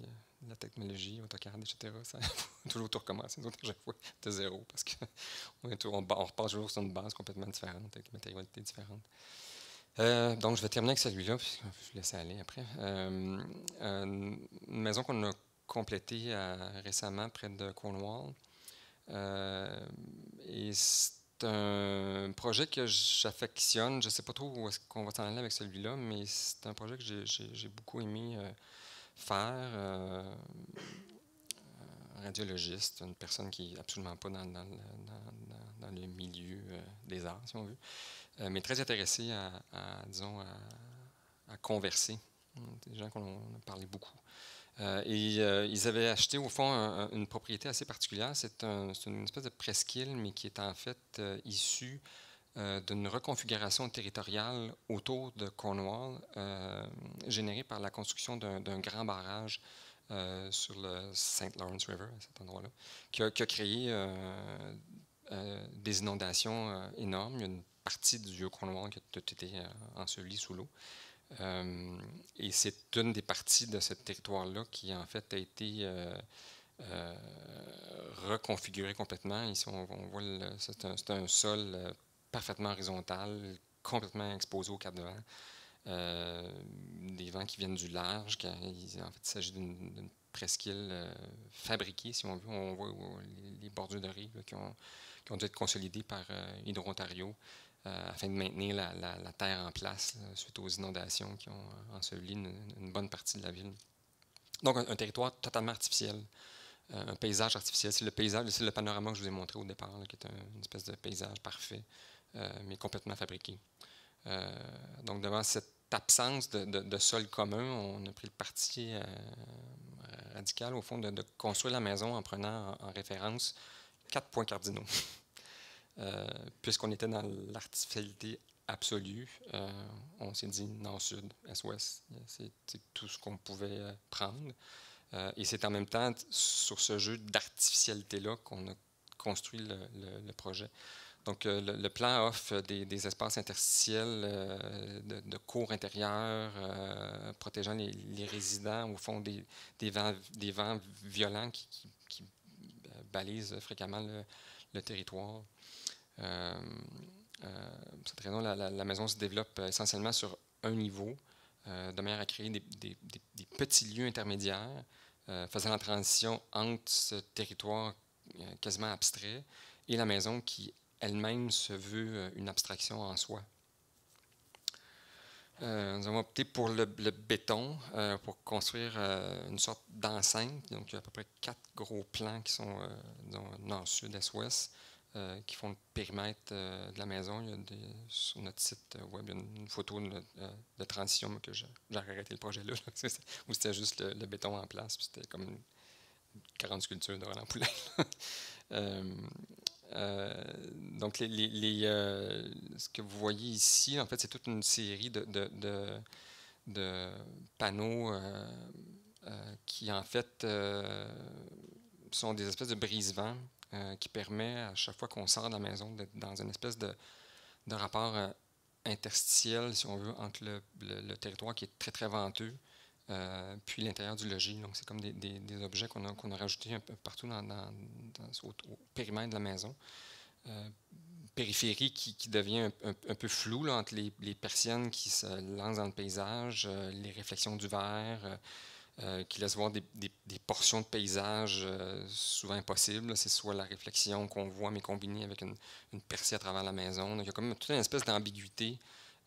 la technologie, AutoCAD, etc. Ça faut toujours tout recommencer, à chaque fois de zéro, parce qu'on repasse toujours sur une base complètement différente, avec des matérialités différentes. Donc, je vais terminer avec celui-là, puis je vais vous laisser aller après. Une maison qu'on a complétée récemment près de Cornwall. Et c'est un projet que j'affectionne. Je ne sais pas trop où est-ce qu'on va s'en aller avec celui-là, mais c'est un projet que j'ai beaucoup aimé faire. Un radiologiste, une personne qui n'est absolument pas dans le milieu des arts, si on veut, mais très intéressé disons, à converser. Des gens qu'on a parlé beaucoup. Ils avaient acheté, au fond, une propriété assez particulière. C'est une espèce de presqu'île, mais qui est en fait issue d'une reconfiguration territoriale autour de Cornwall, générée par la construction d'un grand barrage sur le St. Lawrence River, à cet endroit-là, qui a créé des inondations énormes. Il y a une partie du vieux Cornwall qui a tout été ensevelie sous l'eau. Et c'est une des parties de ce territoire-là qui, en fait, a été reconfigurée complètement. Ici, on voit c'est un sol parfaitement horizontal, complètement exposé aux quatre vents. Des vents qui viennent du large. En fait, il s'agit d'une presqu'île fabriquée, si on veut. On voit les bordures de rive là, qui ont dû être consolidées par Hydro-Ontario. Afin de maintenir la terre en place suite aux inondations qui ont enseveli une bonne partie de la ville. Donc, un territoire totalement artificiel, un paysage artificiel. C'est le panorama que je vous ai montré au départ, là, qui est une espèce de paysage parfait, mais complètement fabriqué. Donc, devant cette absence de sol commun, on a pris le parti radical, au fond, de construire la maison en prenant en référence 4 points cardinaux. Puisqu'on était dans l'artificialité absolue, on s'est dit nord-sud, est-ouest. C'est tout ce qu'on pouvait prendre. Et c'est en même temps sur ce jeu d'artificialité-là qu'on a construit le projet. Donc, le plan offre des espaces interstitiels de cours intérieurs, protégeant les résidents, au fond, des vents violents qui balisent fréquemment le territoire. Cette raison, la maison se développe essentiellement sur un niveau, de manière à créer des petits lieux intermédiaires, faisant la transition entre ce territoire quasiment abstrait et la maison qui elle-même se veut une abstraction en soi. Nous avons opté pour le béton pour construire une sorte d'enceinte. Donc, il y a à peu près 4 gros plans qui sont nord, sud, est, ouest. Qui font le périmètre de la maison. Il y a sur notre site web une photo de transition, mais que j'ai arrêté le projet là, où c'était juste le béton en place, puis c'était comme une 40 sculptures de Roland Poulenc. Donc, ce que vous voyez ici, en fait, c'est toute une série de panneaux qui, en fait, sont des espèces de brise-vents qui permet, à chaque fois qu'on sort de la maison, d'être dans une espèce de rapport interstitiel, si on veut, entre le territoire qui est très, très venteux, puis l'intérieur du logis. Donc, c'est comme des objets qu'on a rajoutés un peu partout au périmètre de la maison. Périphérie qui devient un peu floue là, entre les persiennes qui se lancent dans le paysage, les réflexions du verre, qui laissent voir des portions de paysage souvent impossibles. C'est soit la réflexion qu'on voit, mais combinée avec une percée à travers la maison. Donc, il y a comme toute une espèce d'ambiguïté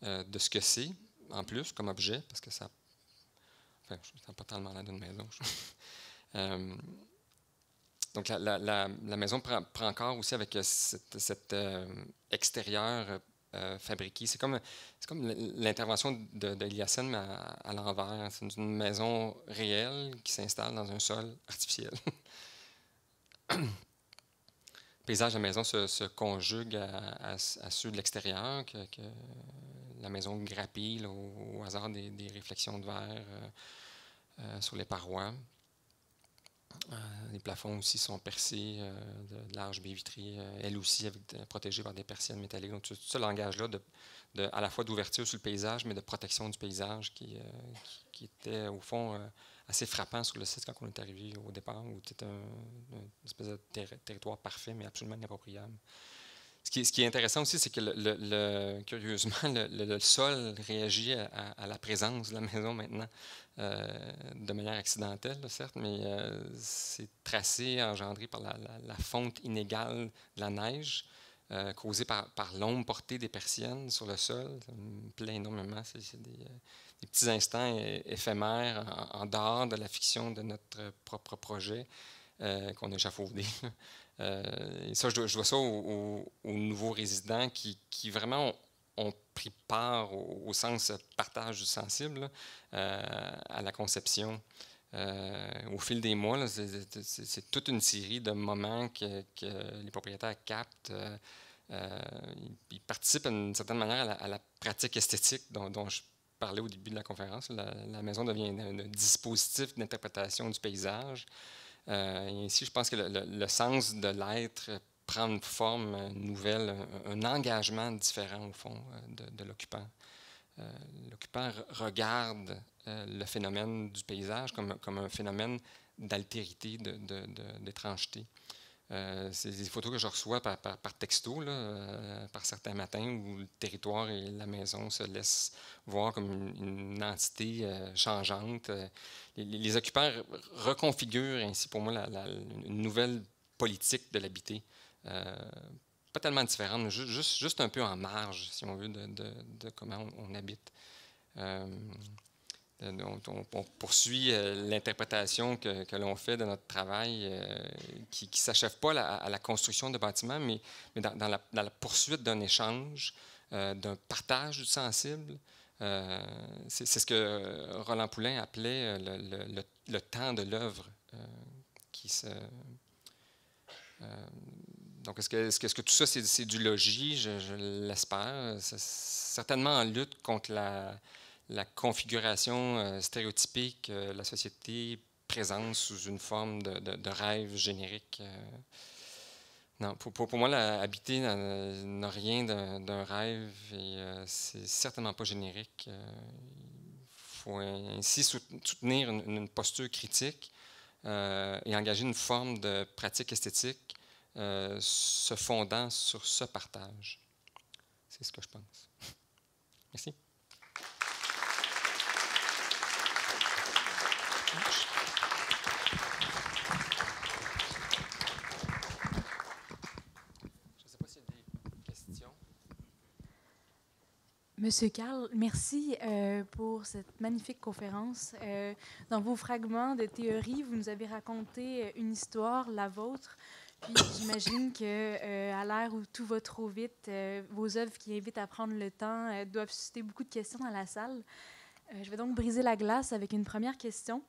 de ce que c'est, en plus, comme objet, parce que ça... Enfin, ça n'a pas tellement l'air d'une maison. Donc, la maison prend corps aussi avec cet extérieur fabriqué. C'est comme l'intervention d'Eliassen, mais à l'envers. C'est une maison réelle qui s'installe dans un sol artificiel. Le paysage de la maison se conjugue à ceux de l'extérieur, que la maison grappille au hasard des réflexions de verre sur les parois. Les plafonds aussi sont percés de larges baies vitrées, elles aussi protégées par des persiennes métalliques. Donc, tout ce langage-là, à la fois d'ouverture sur le paysage, mais de protection du paysage qui était, au fond, assez frappant sur le site quand on est arrivé au départ, où c'était une espèce de territoire parfait, mais absolument inappropriable. Ce qui est intéressant aussi, c'est que curieusement, le sol réagit à la présence de la maison maintenant, de manière accidentelle, là, certes, mais c'est tracé, engendré par la fonte inégale de la neige, causée par l'ombre portée des persiennes sur le sol. Ça me plaît énormément. C'est des petits instants éphémères en dehors de la fiction de notre propre projet qu'on a échafaudé. Et ça, je dois ça aux nouveaux résidents qui vraiment ont pris part au sens partage du sensible à la conception. Au fil des mois, c'est toute une série de moments que les propriétaires captent. Ils participent d'une certaine manière à la pratique esthétique dont je parlais au début de la conférence. La maison devient un dispositif d'interprétation du paysage. Et ici, je pense que le sens de l'être prend une forme nouvelle, un engagement différent, au fond, de l'occupant. L'occupant regarde le phénomène du paysage comme un phénomène d'altérité, d'étrangeté. C'est des photos que je reçois par texto, là, par certains matins, où le territoire et la maison se laissent voir comme une entité changeante. Les occupants reconfigurent ainsi, pour moi, une nouvelle politique de l'habité. Pas tellement différente, mais juste un peu en marge, si on veut, de comment on habite. On poursuit l'interprétation que l'on fait de notre travail, qui ne s'achève pas à la construction de bâtiments, mais dans la poursuite d'un échange, d'un partage du sensible. C'est ce que Roland Poulin appelait le temps de l'œuvre qui se... Donc, est-ce que tout ça, c'est du logis? Je l'espère. C'est certainement en lutte contre la configuration stéréotypique que la société présente sous une forme de rêve générique. Non, pour moi, habiter n'a rien d'un rêve et c'est certainement pas générique. Il faut ainsi soutenir une posture critique et engager une forme de pratique esthétique se fondant sur ce partage. C'est ce que je pense. Merci. Je ne sais pas s'il y a des questions. Monsieur Carl, merci pour cette magnifique conférence. Dans vos fragments de théorie, vous nous avez raconté une histoire, la vôtre. Puis j'imagine qu'à l'ère où tout va trop vite, vos œuvres qui invitent à prendre le temps doivent susciter beaucoup de questions dans la salle. Je vais donc briser la glace avec une première question.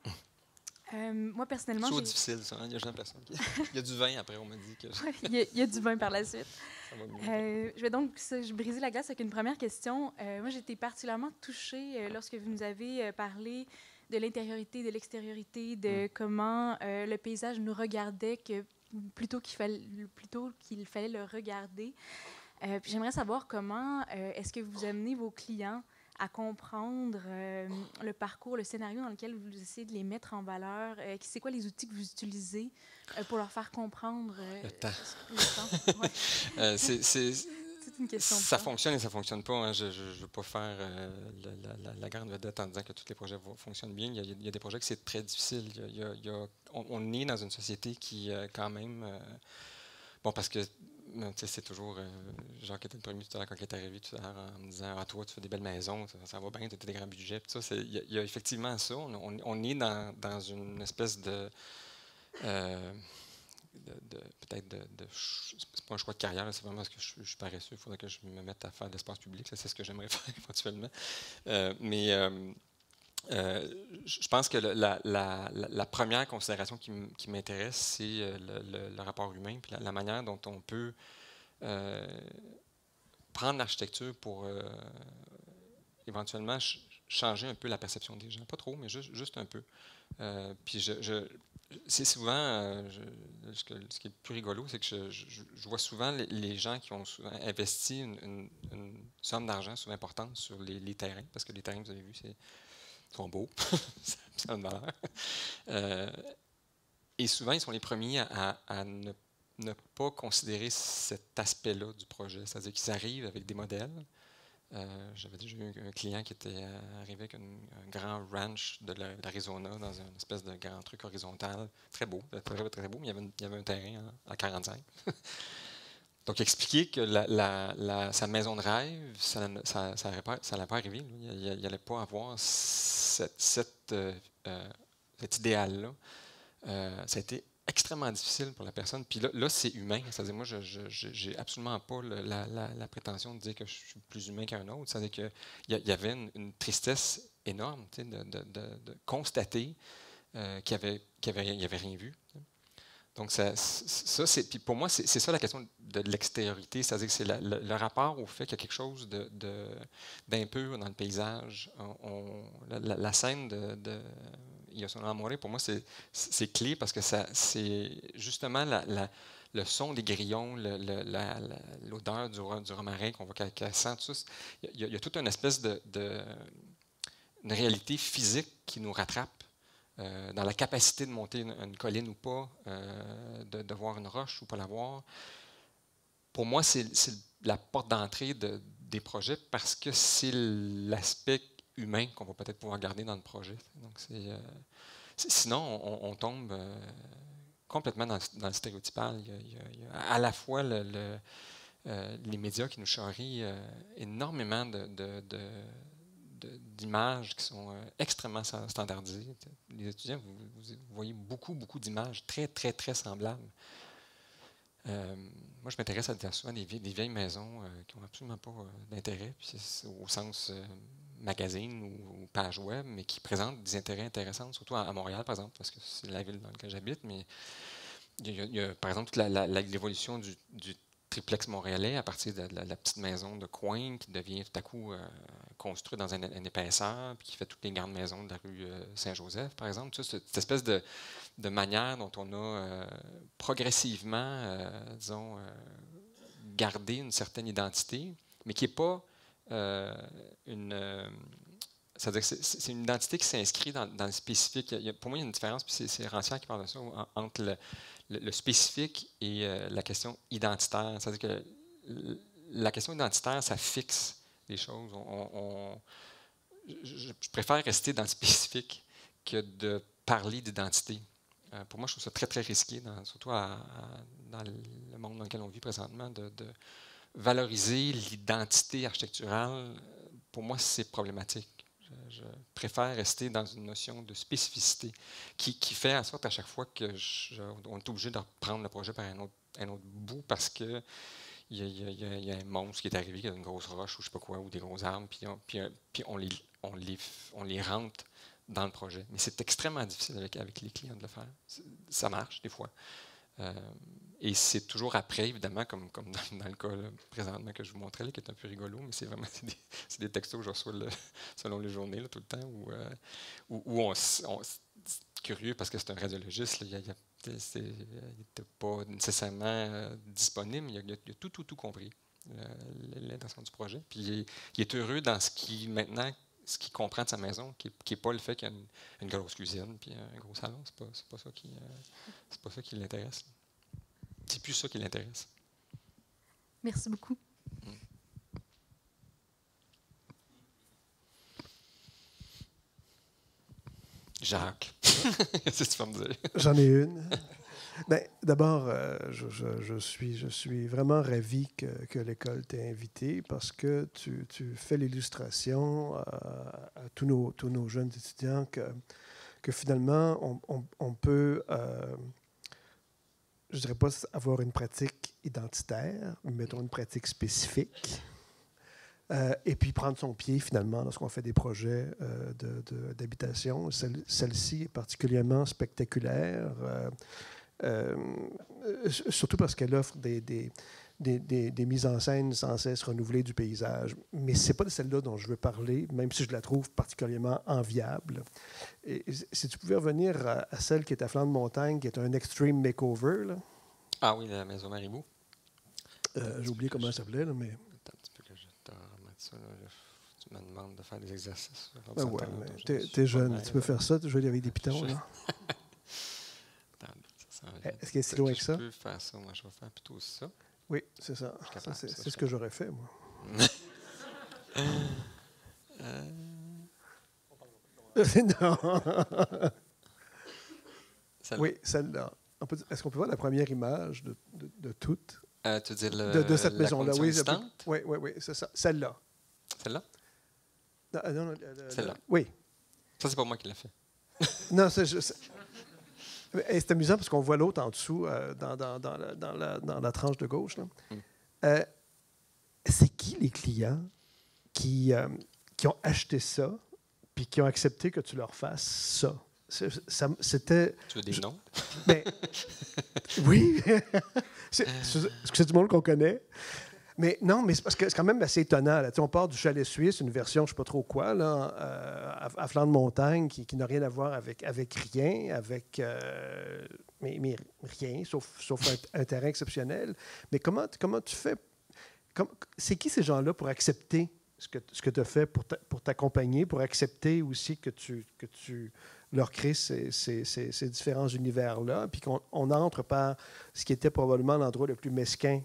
Moi, personnellement... C'est difficile, ça. Hein? Il y a jamais personne qui... Il y a du vin après, on m'a dit que... il y a du vin par la suite. Ça va mieux. Je vais donc briser la glace avec une première question. Moi, j'ai été particulièrement touchée lorsque vous nous avez parlé de l'intériorité, de l'extériorité, de comment le paysage nous regardait, que plutôt qu'il fallait le regarder. Puis j'aimerais savoir comment est-ce que vous amenez vos clients à comprendre le parcours, le scénario dans lequel vous essayez de les mettre en valeur. C'est quoi les outils que vous utilisez pour leur faire comprendre Le temps. le temps? Ouais. C'est une question de Ça temps. fonctionne et ça fonctionne pas. Hein. Je ne veux pas faire la grande vedette en disant que tous les projets fonctionnent bien. Il y a des projets que c'est très difficile. On est dans une société qui, quand même... bon, parce que c'est toujours... Jacques était le premier tout à l'heure quand il est arrivé tout à l'heure en me disant « Ah, toi, tu fais des belles maisons, ça va bien, tu as des grands budgets. » Il y a effectivement ça. On est dans une espèce de peut-être c'est pas un choix de carrière, c'est vraiment parce que je suis paresseux, il faudrait que je me mette à faire de l'espace public, c'est ce que j'aimerais faire éventuellement. Je pense que la première considération qui m'intéresse, c'est le rapport humain, puis la manière dont on peut prendre l'architecture pour éventuellement changer un peu la perception des gens. Pas trop, mais juste un peu. Puis c'est souvent, ce qui est le plus rigolo, c'est que je vois souvent les gens qui ont investi une somme d'argent souvent importante sur les terrains, parce que les terrains, vous avez vu, sont beaux, ça a une valeur. Et souvent, ils sont les premiers à ne pas considérer cet aspect-là du projet. C'est-à-dire qu'ils arrivent avec des modèles. J'avais déjà eu un client qui était arrivé avec un grand ranch de l'Arizona dans une espèce de grand truc horizontal. Très beau, très, très beau, mais il y avait un terrain à 45. Donc, expliquer que sa maison de rêve, ça n'allait pas arriver. Il n'allait pas avoir cet idéal-là. Ça a été extrêmement difficile pour la personne. Puis là c'est humain. C'est-à-dire, moi, je n'ai absolument pas la prétention de dire que je suis plus humain qu'un autre. C'est-à-dire qu'il y avait une tristesse énorme de constater qu'il n'y avait rien vu. Donc, puis pour moi, c'est ça la question de l'extériorité. C'est-à-dire que c'est le rapport au fait qu'il y a quelque chose d'impur dans le paysage. La scène Il y a son amoureux, pour moi, c'est clé parce que c'est justement le son des grillons, l'odeur du romarin qu'on voit qu'elle sent. Tout ça. Il y a toute une espèce une réalité physique qui nous rattrape dans la capacité de monter une colline ou pas, de voir une roche ou pas la voir. Pour moi, c'est la porte d'entrée des projets parce que c'est l'aspect humain qu'on va peut-être pouvoir garder dans le projet. Donc sinon, on tombe complètement dans le stéréotypal. Il y a à la fois les médias qui nous charrient énormément d'images qui sont extrêmement standardisées. Les étudiants, vous voyez beaucoup d'images très, très, très semblables. Moi, je m'intéresse à souvent des vieilles maisons qui n'ont absolument pas d'intérêt, puis au sens magazine ou page web, mais qui présentent des intérêts intéressants, surtout à Montréal, par exemple, parce que c'est la ville dans laquelle j'habite. Mais il y a, par exemple, toute l'évolution du triplex montréalais à partir de la petite maison de coin qui devient tout à coup construite dans une épaisseur, puis qui fait toutes les grandes maisons de la rue Saint-Joseph, par exemple. Tu sais, cette espèce de manière dont on a progressivement, disons, gardé une certaine identité, mais qui n'est pas c'est-à-dire que c'est une identité qui s'inscrit dans le spécifique. Pour moi, il y a une différence, puis c'est Rancière qui parle de ça, entre le spécifique et la question identitaire. C'est-à-dire que la question identitaire, ça fixe les choses. Je préfère rester dans le spécifique que de parler d'identité. Pour moi, je trouve ça très, très risqué, surtout dans le monde dans lequel on vit présentement, de valoriser l'identité architecturale. Pour moi, c'est problématique. Je préfère rester dans une notion de spécificité qui fait en sorte à chaque fois qu'on est obligé de reprendre le projet par un autre bout parce qu'il y a un monstre qui est arrivé, qui a une grosse roche ou je ne sais pas quoi, ou des gros arbres, puis on les rentre dans le projet. Mais c'est extrêmement difficile avec les clients de le faire. Ça marche des fois. Et c'est toujours après, évidemment, comme dans le cas là, présentement que je vous montrais, là, qui est un peu rigolo, mais c'est vraiment des textos que je reçois selon les journées là, tout le temps, où c'est curieux parce que c'est un radiologiste. Là, il y a il n'était pas nécessairement disponible. Il a tout compris, l'intention du projet. Puis il est heureux dans ce qu'il comprend de sa maison, qui n'est pas le fait qu'il y a une grosse cuisine puis un gros salon. C'est pas ça qui l'intéresse. C'est plus ça qui l'intéresse. Merci beaucoup. Jacques, qu'est-ce que tu vas me dire? J'en ai une. Ben, d'abord, je suis vraiment ravi que l'école t'ait invité parce que tu fais l'illustration à tous nos jeunes étudiants que finalement, on peut, je dirais pas avoir une pratique identitaire, mais mettons une pratique spécifique. Et puis prendre son pied finalement lorsqu'on fait des projets d'habitation. Celle-ci est particulièrement spectaculaire, surtout parce qu'elle offre des mises en scène sans cesse renouvelées du paysage. Mais ce n'est pas de celle-là dont je veux parler, même si je la trouve particulièrement enviable. Et si tu pouvais revenir à celle qui est à flanc de montagne, qui est un extreme makeover. Là. Ah oui, la maison Maribou. J'ai oublié comment elle s'appelait, là, mais... Attends un petit peu que je te remette ça. Là. Tu me demandes de faire des exercices. Ben ouais, mais t'es jeune, tu peux faire ça, tu joues avec des pitons, là. Est-ce qu'il est si loin que ça? Je peux faire ça, moi, je vais faire plutôt ça. Oui, c'est ça. C'est ce que j'aurais fait, moi. Non. Oui, celle-là. Est-ce qu'on peut voir la première image de toutes? Tu veux dire de cette maison-là, oui. Oui, c'est ça. Celle-là. Celle-là? Non, celle-là. Oui. Ça, c'est pas moi qui l'ai fait. Non, c'est amusant parce qu'on voit l'autre en dessous, dans la tranche de gauche. Là. C'est qui les clients qui ont acheté ça puis qui ont accepté que tu leur fasses ça? C'était... Tu veux des noms? Ben, oui. c'est du monde qu'on connaît. Mais non, mais c'est parce que c'est quand même assez étonnant. Là. On part du chalet suisse, une version, je ne sais pas trop quoi, là, à flanc de montagne, qui n'a rien à voir avec rien, mais rien, sauf un terrain exceptionnel. Mais comment tu fais? C'est qui ces gens-là pour accepter ce que tu as fait, pour t'accompagner, pour accepter aussi que tu leur crées ces différents univers-là, puis qu'on entre par ce qui était probablement l'endroit le plus mesquin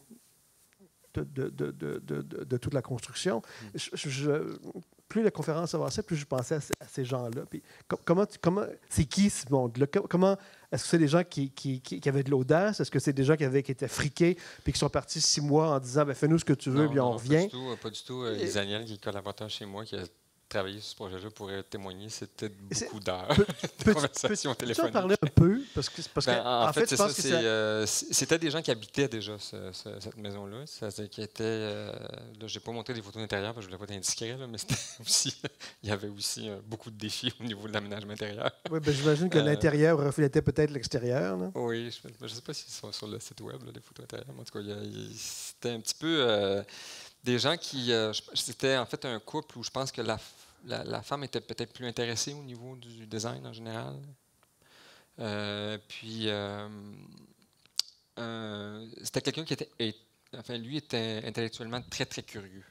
de toute la construction. Plus la conférence avançait, plus je pensais à ces gens-là. Puis comment c'est qui ce monde-là? Est-ce que c'est des gens qui avaient de l'audace? Est-ce que c'est des gens qui étaient friqués puis qui sont partis 6 mois en disant fais-nous ce que tu veux, puis on revient? Pas du tout. Isaniel, qui est collaborateur chez moi, qui a travaillé sur ce projet-là, pourrait témoigner. C'était beaucoup d'heures de conversation téléphonique. Tu en parler un peu? Parce que en fait, je pense que c'était des gens qui habitaient déjà cette maison-là. Qui était, là, je n'ai pas montré des photos d'intérieur parce que je ne voulais pas être indiscret, là, mais c'était aussi, il y avait aussi beaucoup de défis au niveau de l'aménagement intérieur. Oui, j'imagine que l'intérieur reflétait peut-être l'extérieur. Là. Oui, je ne sais pas s'ils sont sur le site web, là, des photos intérieures. En tout cas, c'était un petit peu... des gens qui... c'était en fait un couple où je pense que la femme était peut-être plus intéressée au niveau du design en général. C'était quelqu'un qui était... lui était intellectuellement très, très curieux.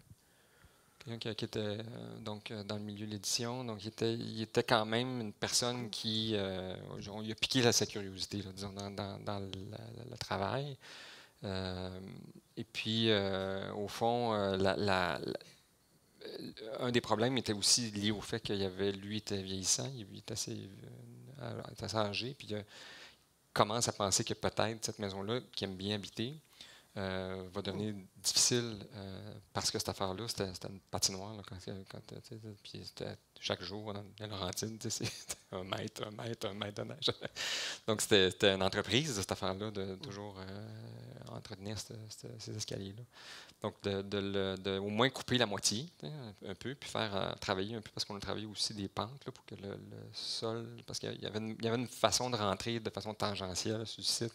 Quelqu'un qui était donc, dans le milieu de l'édition. Donc, il était quand même une personne qui... on lui a piqué sa curiosité, là, disons, dans le travail. Et puis, au fond, un des problèmes était aussi lié au fait lui était vieillissant, il était assez âgé, puis il commence à penser que peut-être cette maison-là, qui aime bien habiter, va devenir difficile parce que cette affaire-là, c'était une patinoire. Là, puis chaque jour, dans la Laurentide, c'était 1 mètre de neige. Donc, c'était une entreprise, cette affaire-là, de toujours entretenir ces escaliers-là. Donc, au moins couper la moitié, un peu, puis faire travailler un peu, parce qu'on a travaillé aussi des pentes là, pour que le sol, parce qu'il y avait une façon de rentrer de façon tangentielle sur le site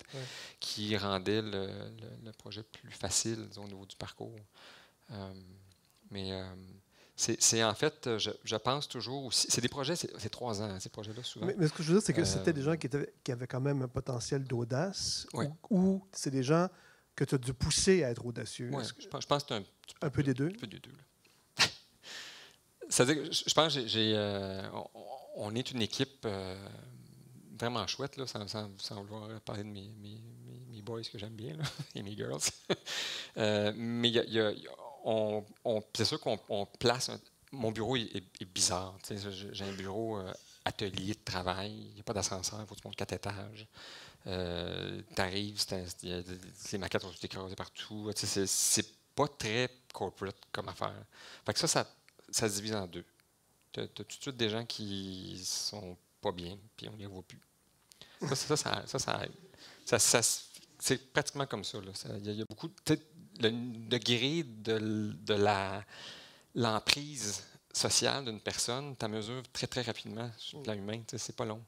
qui rendait le projet plus facile, disons, au niveau du parcours. Mais C'est en fait, je pense toujours aussi. C'est des projets, c'est 3 ans, ces projets-là, souvent. Mais ce que je veux dire, c'est que c'était des gens qui avaient quand même un potentiel d'audace, Ouais. ou c'est des gens que tu as dû pousser à être audacieux. Ouais, Est-ce que- je pense que c'est un peu des deux. un peu des deux. Là. C'est-à-dire que je pense que on est une équipe vraiment chouette, là, sans vouloir parler de mes boys que j'aime bien, là, et mes girls. Mais c'est sûr qu'on place... Mon bureau est bizarre. Tu sais, j'ai un bureau atelier de travail. Il n'y a pas d'ascenseur, il faut que tu montes 4 étages. Tu arrives, les maquettes sont toutes écrasées partout. Tu sais, c'est pas très corporate comme affaire. Fait que ça se divise en deux. Tu as tout de suite des gens qui sont pas bien, puis on ne les voit plus. Ça aide. C'est pratiquement comme ça. Il y a beaucoup. Le degré de l'emprise sociale d'une personne, tu mesures très, très rapidement sur le plan humain. C'est pas long.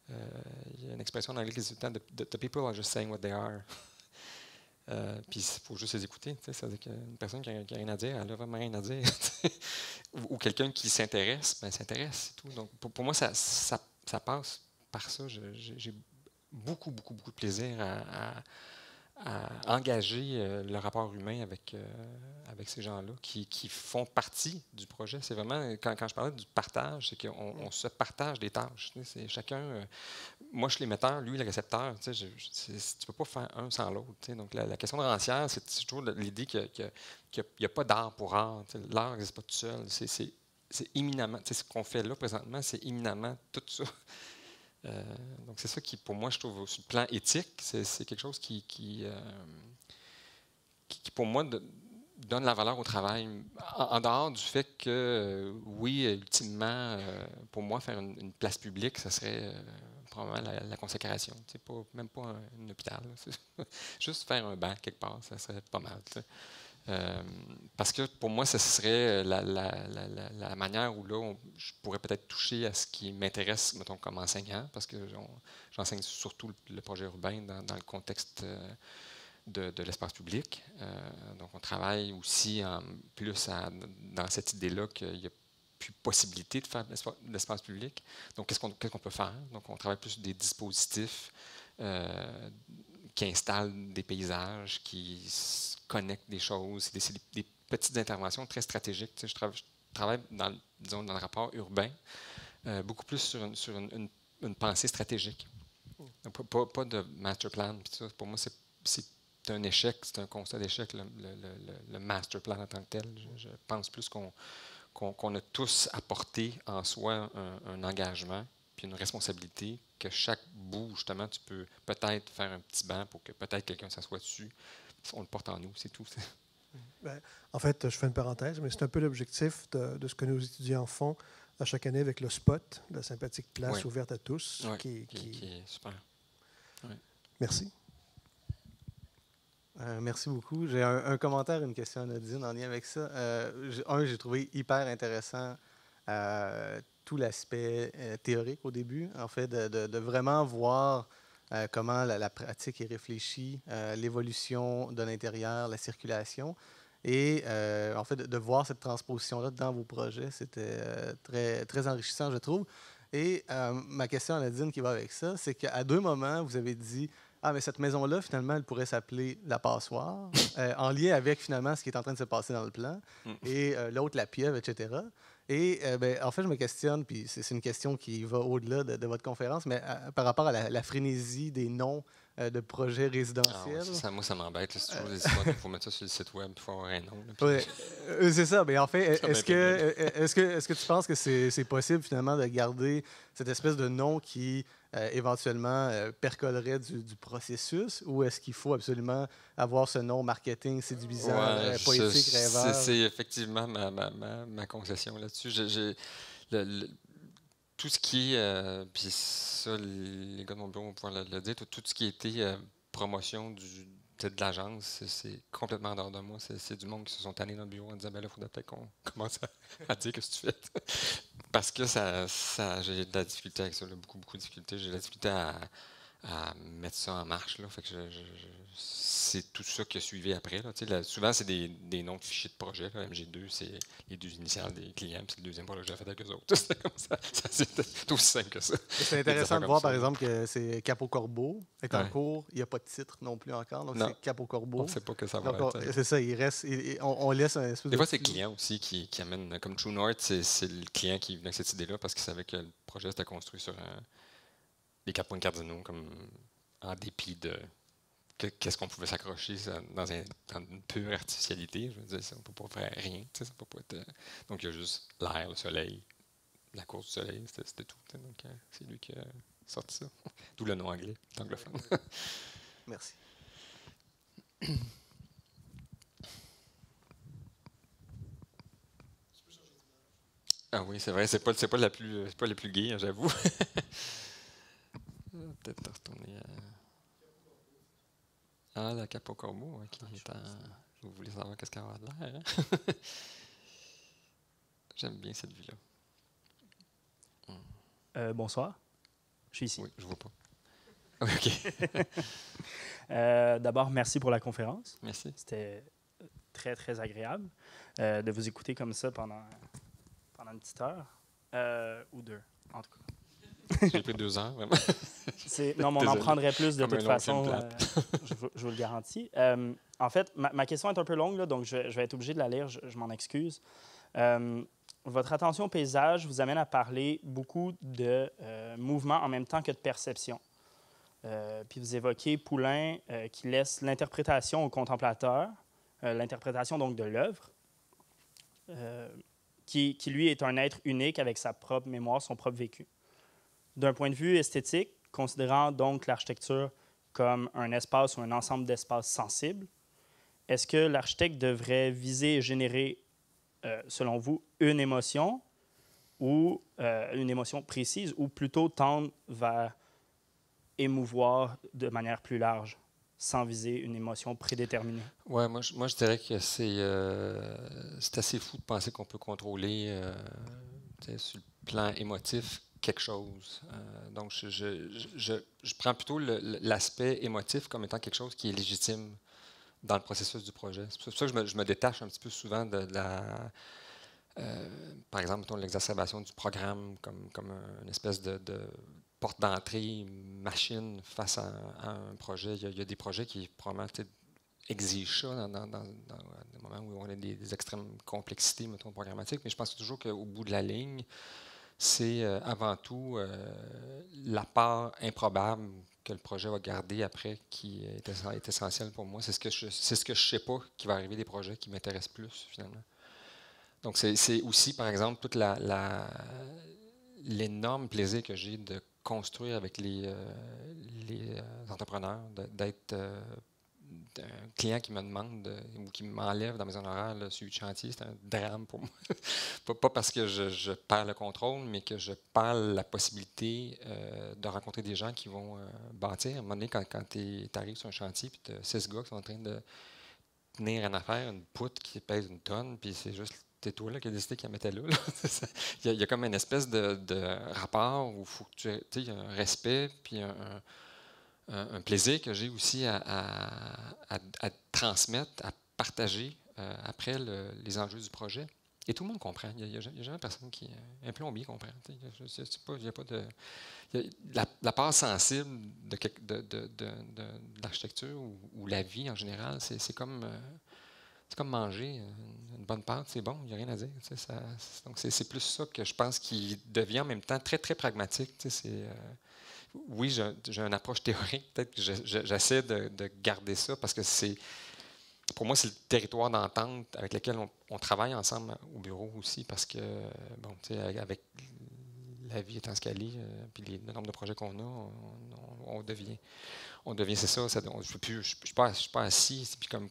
Il y a une expression en anglais qui dit tout le temps The people are just saying what they are. Puis il faut juste les écouter. C'est-à-dire qu'une personne qui n'a rien à dire, elle n'a vraiment rien à dire. ou quelqu'un qui s'intéresse, ben s'intéresse, c'est tout. Donc pour moi, ça passe par ça. J'ai beaucoup, beaucoup, beaucoup de plaisir à engager le rapport humain avec ces gens-là qui font partie du projet. C'est vraiment, quand je parlais du partage, c'est qu'on se partage des tâches. C'est chacun... moi, je suis l'émetteur, lui, le récepteur. Tu ne peux pas faire un sans l'autre. Donc, la question de rancière, c'est toujours l'idée qu'il n'y a pas d'art pour art. L'art n'existe pas tout seul. C'est éminemment... Ce qu'on fait là, présentement, c'est éminemment tout ça. Donc, c'est ça qui, pour moi, je trouve, sur le plan éthique, c'est quelque chose qui pour moi, donne la valeur au travail. En dehors du fait que, oui, ultimement, pour moi, faire une place publique, ça serait probablement la consécration. Même pas un hôpital. Juste faire un banc quelque part, ça serait pas mal. Parce que pour moi, ce serait la manière où là, je pourrais peut-être toucher à ce qui m'intéresse, mettons, comme enseignant, parce que j'enseigne surtout le projet urbain dans le contexte de l'espace public. Donc, on travaille aussi dans cette idée-là qu'il n'y a plus possibilité de faire de l'espace public. Donc, qu'est-ce qu'on peut faire? Donc, on travaille plus sur des dispositifs qui installent des paysages, qui connectent des choses. C'est des petites interventions très stratégiques. Je travaille dans le rapport urbain, beaucoup plus sur une pensée stratégique. Donc, pas de master plan. Pour moi, c'est un échec, c'est un constat d'échec, le master plan en tant que tel. Je pense plus qu'on a tous apporté en soi un engagement puis une responsabilité, que chaque bout, justement, tu peux peut-être faire un petit banc pour que peut-être quelqu'un s'assoie dessus. On le porte en nous, c'est tout. Ben, en fait, je fais une parenthèse, mais c'est un peu l'objectif de ce que nos étudiants font à chaque année avec le SPOT, la sympathique place ouverte à tous. Oui, qui est super. Ouais. Merci. Merci beaucoup. J'ai un commentaire, une question à Nadine en lien avec ça. J'ai trouvé hyper intéressant tout l'aspect théorique au début, en fait, de vraiment voir comment la pratique est réfléchie, l'évolution de l'intérieur, la circulation. Et en fait, de voir cette transposition-là dans vos projets, c'était très, très enrichissant, je trouve. Et ma question à Nadine qui va avec ça, c'est qu'à 2 moments, vous avez dit « Ah, mais cette maison-là, finalement, elle pourrait s'appeler La Passoire », en lien avec, finalement, ce qui est en train de se passer dans le plan, et l'autre, La Pieuvre, etc. Et en fait, je me questionne, puis c'est une question qui va au-delà de votre conférence, mais par rapport à la frénésie des noms de projets résidentiels. Moi, ça m'embête. C'est toujours des histoires qu'il faut mettre ça sur le site web, il faut avoir un nom. Oui, c'est ça. Mais en fait, est-ce que tu penses que c'est possible, finalement, de garder cette espèce de nom qui, éventuellement, percolerait du processus, ou est-ce qu'il faut absolument avoir ce nom marketing séduisant, poétique, rêveur? C'est effectivement ma concession là-dessus. Tout ce qui est, puis ça, les gars de mon bureau vont pouvoir le dire, tout ce qui a été promotion de l'agence, c'est complètement en dehors de moi. C'est du monde qui se sont tannés dans le bureau en disant, ben là, il faudrait peut-être qu'on commence à dire ce que tu fais. Parce que j'ai de la difficulté avec ça, beaucoup, beaucoup de difficultés. J'ai de la difficulté à mettre ça en marche. Là. Fait que c'est tout ça qui a suivi après. Là. Là, souvent, c'est des noms de fichiers de projet. Là. MG2, c'est les 2 initiales des clients, puis c'est le deuxième projet que j'ai fait avec eux autres. C'était comme ça. C'est aussi simple que ça. C'est intéressant de voir, par exemple, que c'est Cap au Corbeau est en Ouais. cours. Il n'y a pas de titre non plus encore. Donc, Non. c'est Cap au Corbeau. On ne sait pas que ça va Donc, être. c'est ça, il reste. On laisse un espèce Des fois, de c'est le petit- client aussi qui amène, comme True North, c'est le client qui venait avec cette idée-là parce qu'il savait que le projet était construit sur les 4 points cardinaux, comme en dépit de qu'est-ce qu'on pouvait s'accrocher dans une pure artificialité. Je veux dire, ça, on ne peut pas faire rien. Ça peut pas être, donc, il y a juste l'air, le soleil, la course du soleil, c'était tout. Donc, c'est lui qui a sorti ça. D'où le nom anglais, anglophone. Merci. Ah oui, c'est vrai, c'est pas la plus gay, hein, j'avoue. Peut-être retourner à... Ah, la Cape au Corbeau, qui est en... Vous voulez savoir qu'est-ce qu'elle a de l'air, hein? J'aime bien cette vue-là. Bonsoir. Je suis ici. Oui, je vois pas. OK. D'abord, merci pour la conférence. Merci. C'était très, très agréable de vous écouter comme ça pendant une petite heure ou 2, en tout cas. J'ai pris 2 heures, vraiment. Non, mais on en Désolé. prendrait plus de Comme toute un long façon, film plate. je vous le garantis. En fait, ma question est un peu longue, là, donc je vais être obligé de la lire, je m'en excuse. Votre attention au paysage vous amène à parler beaucoup de mouvement en même temps que de perception. Puis vous évoquez Poulain qui laisse l'interprétation au contemplateur, l'interprétation donc de l'œuvre, qui lui est un être unique avec sa propre mémoire, son propre vécu. D'un point de vue esthétique, considérant donc l'architecture comme un espace ou un ensemble d'espaces sensibles, est-ce que l'architecte devrait viser et générer, selon vous, une émotion ou une émotion précise, ou plutôt tendre vers émouvoir de manière plus large, sans viser une émotion prédéterminée? Ouais, moi, je dirais que c'est assez fou de penser qu'on peut contrôler sur le plan émotif quelque chose. Donc, je prends plutôt l'aspect émotif comme étant quelque chose qui est légitime dans le processus du projet. C'est pour ça que je me détache un petit peu souvent de la... par exemple, mettons, l'exacerbation du programme comme une espèce de porte d'entrée, machine face à un projet. Il y a des projets qui probablement exigent ça dans des moments où on a des extrêmes complexités, mettons, programmatiques, mais je pense toujours qu'au bout de la ligne, c'est avant tout la part improbable que le projet va garder après qui est essentielle pour moi. C'est ce que je sais pas qui va arriver des projets qui m'intéressent plus, finalement. Donc, c'est aussi, par exemple, toute l'énorme plaisir que j'ai de construire avec les entrepreneurs, d'être un client qui me demande ou qui m'enlève dans mes honoraires le suivi de chantier, c'est un drame pour moi. Pas parce que je perds le contrôle, mais que je perds la possibilité de rencontrer des gens qui vont bâtir. À un moment donné, quand tu arrives sur un chantier, puis tu as 6 gars qui sont en train de tenir une affaire, une poutre qui pèse 1 tonne, puis c'est juste... C'est toi là, qui a décidé qu'il la mettait là. Il y a comme une espèce de rapport où il faut que tu aies un respect puis un plaisir que j'ai aussi à transmettre, à partager après les enjeux du projet. Et tout le monde comprend. Il n'y a jamais personne qui... Un plombier comprend. Il n'y a pas de... La part sensible de l'architecture ou la vie en général, c'est comme... C'est comme manger une bonne pâte, c'est bon, il n'y a rien à dire. Donc, c'est plus ça que je pense qui devient en même temps très, très pragmatique. Oui, j'ai une approche théorique, peut-être que j'essaie de garder ça parce que pour moi, c'est le territoire d'entente avec lequel on travaille ensemble au bureau aussi parce que, bon, avec la vie étant ce qu'elle est, puis le nombre de projets qu'on a, on devient, c'est ça. Je ne suis pas assis. Puis comme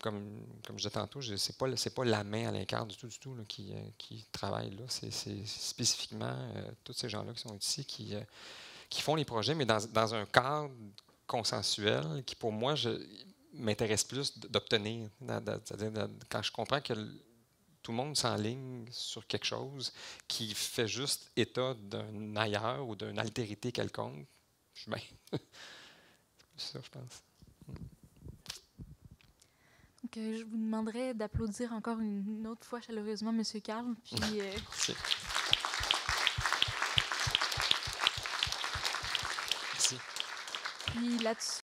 je disais tantôt, c'est pas la main à l'incart du tout là, qui travaille là. C'est spécifiquement tous ces gens-là qui sont ici qui font les projets, mais dans un cadre consensuel qui, pour moi, m'intéresse plus d'obtenir. C'est-à-dire quand je comprends que tout le monde s'enligne sur quelque chose qui fait juste état d'un ailleurs ou d'une altérité quelconque, je suis bien. ça, je pense. Donc, je vous demanderais d'applaudir encore une autre fois chaleureusement M. Carl. Puis, Merci. Merci. puis là-dessus,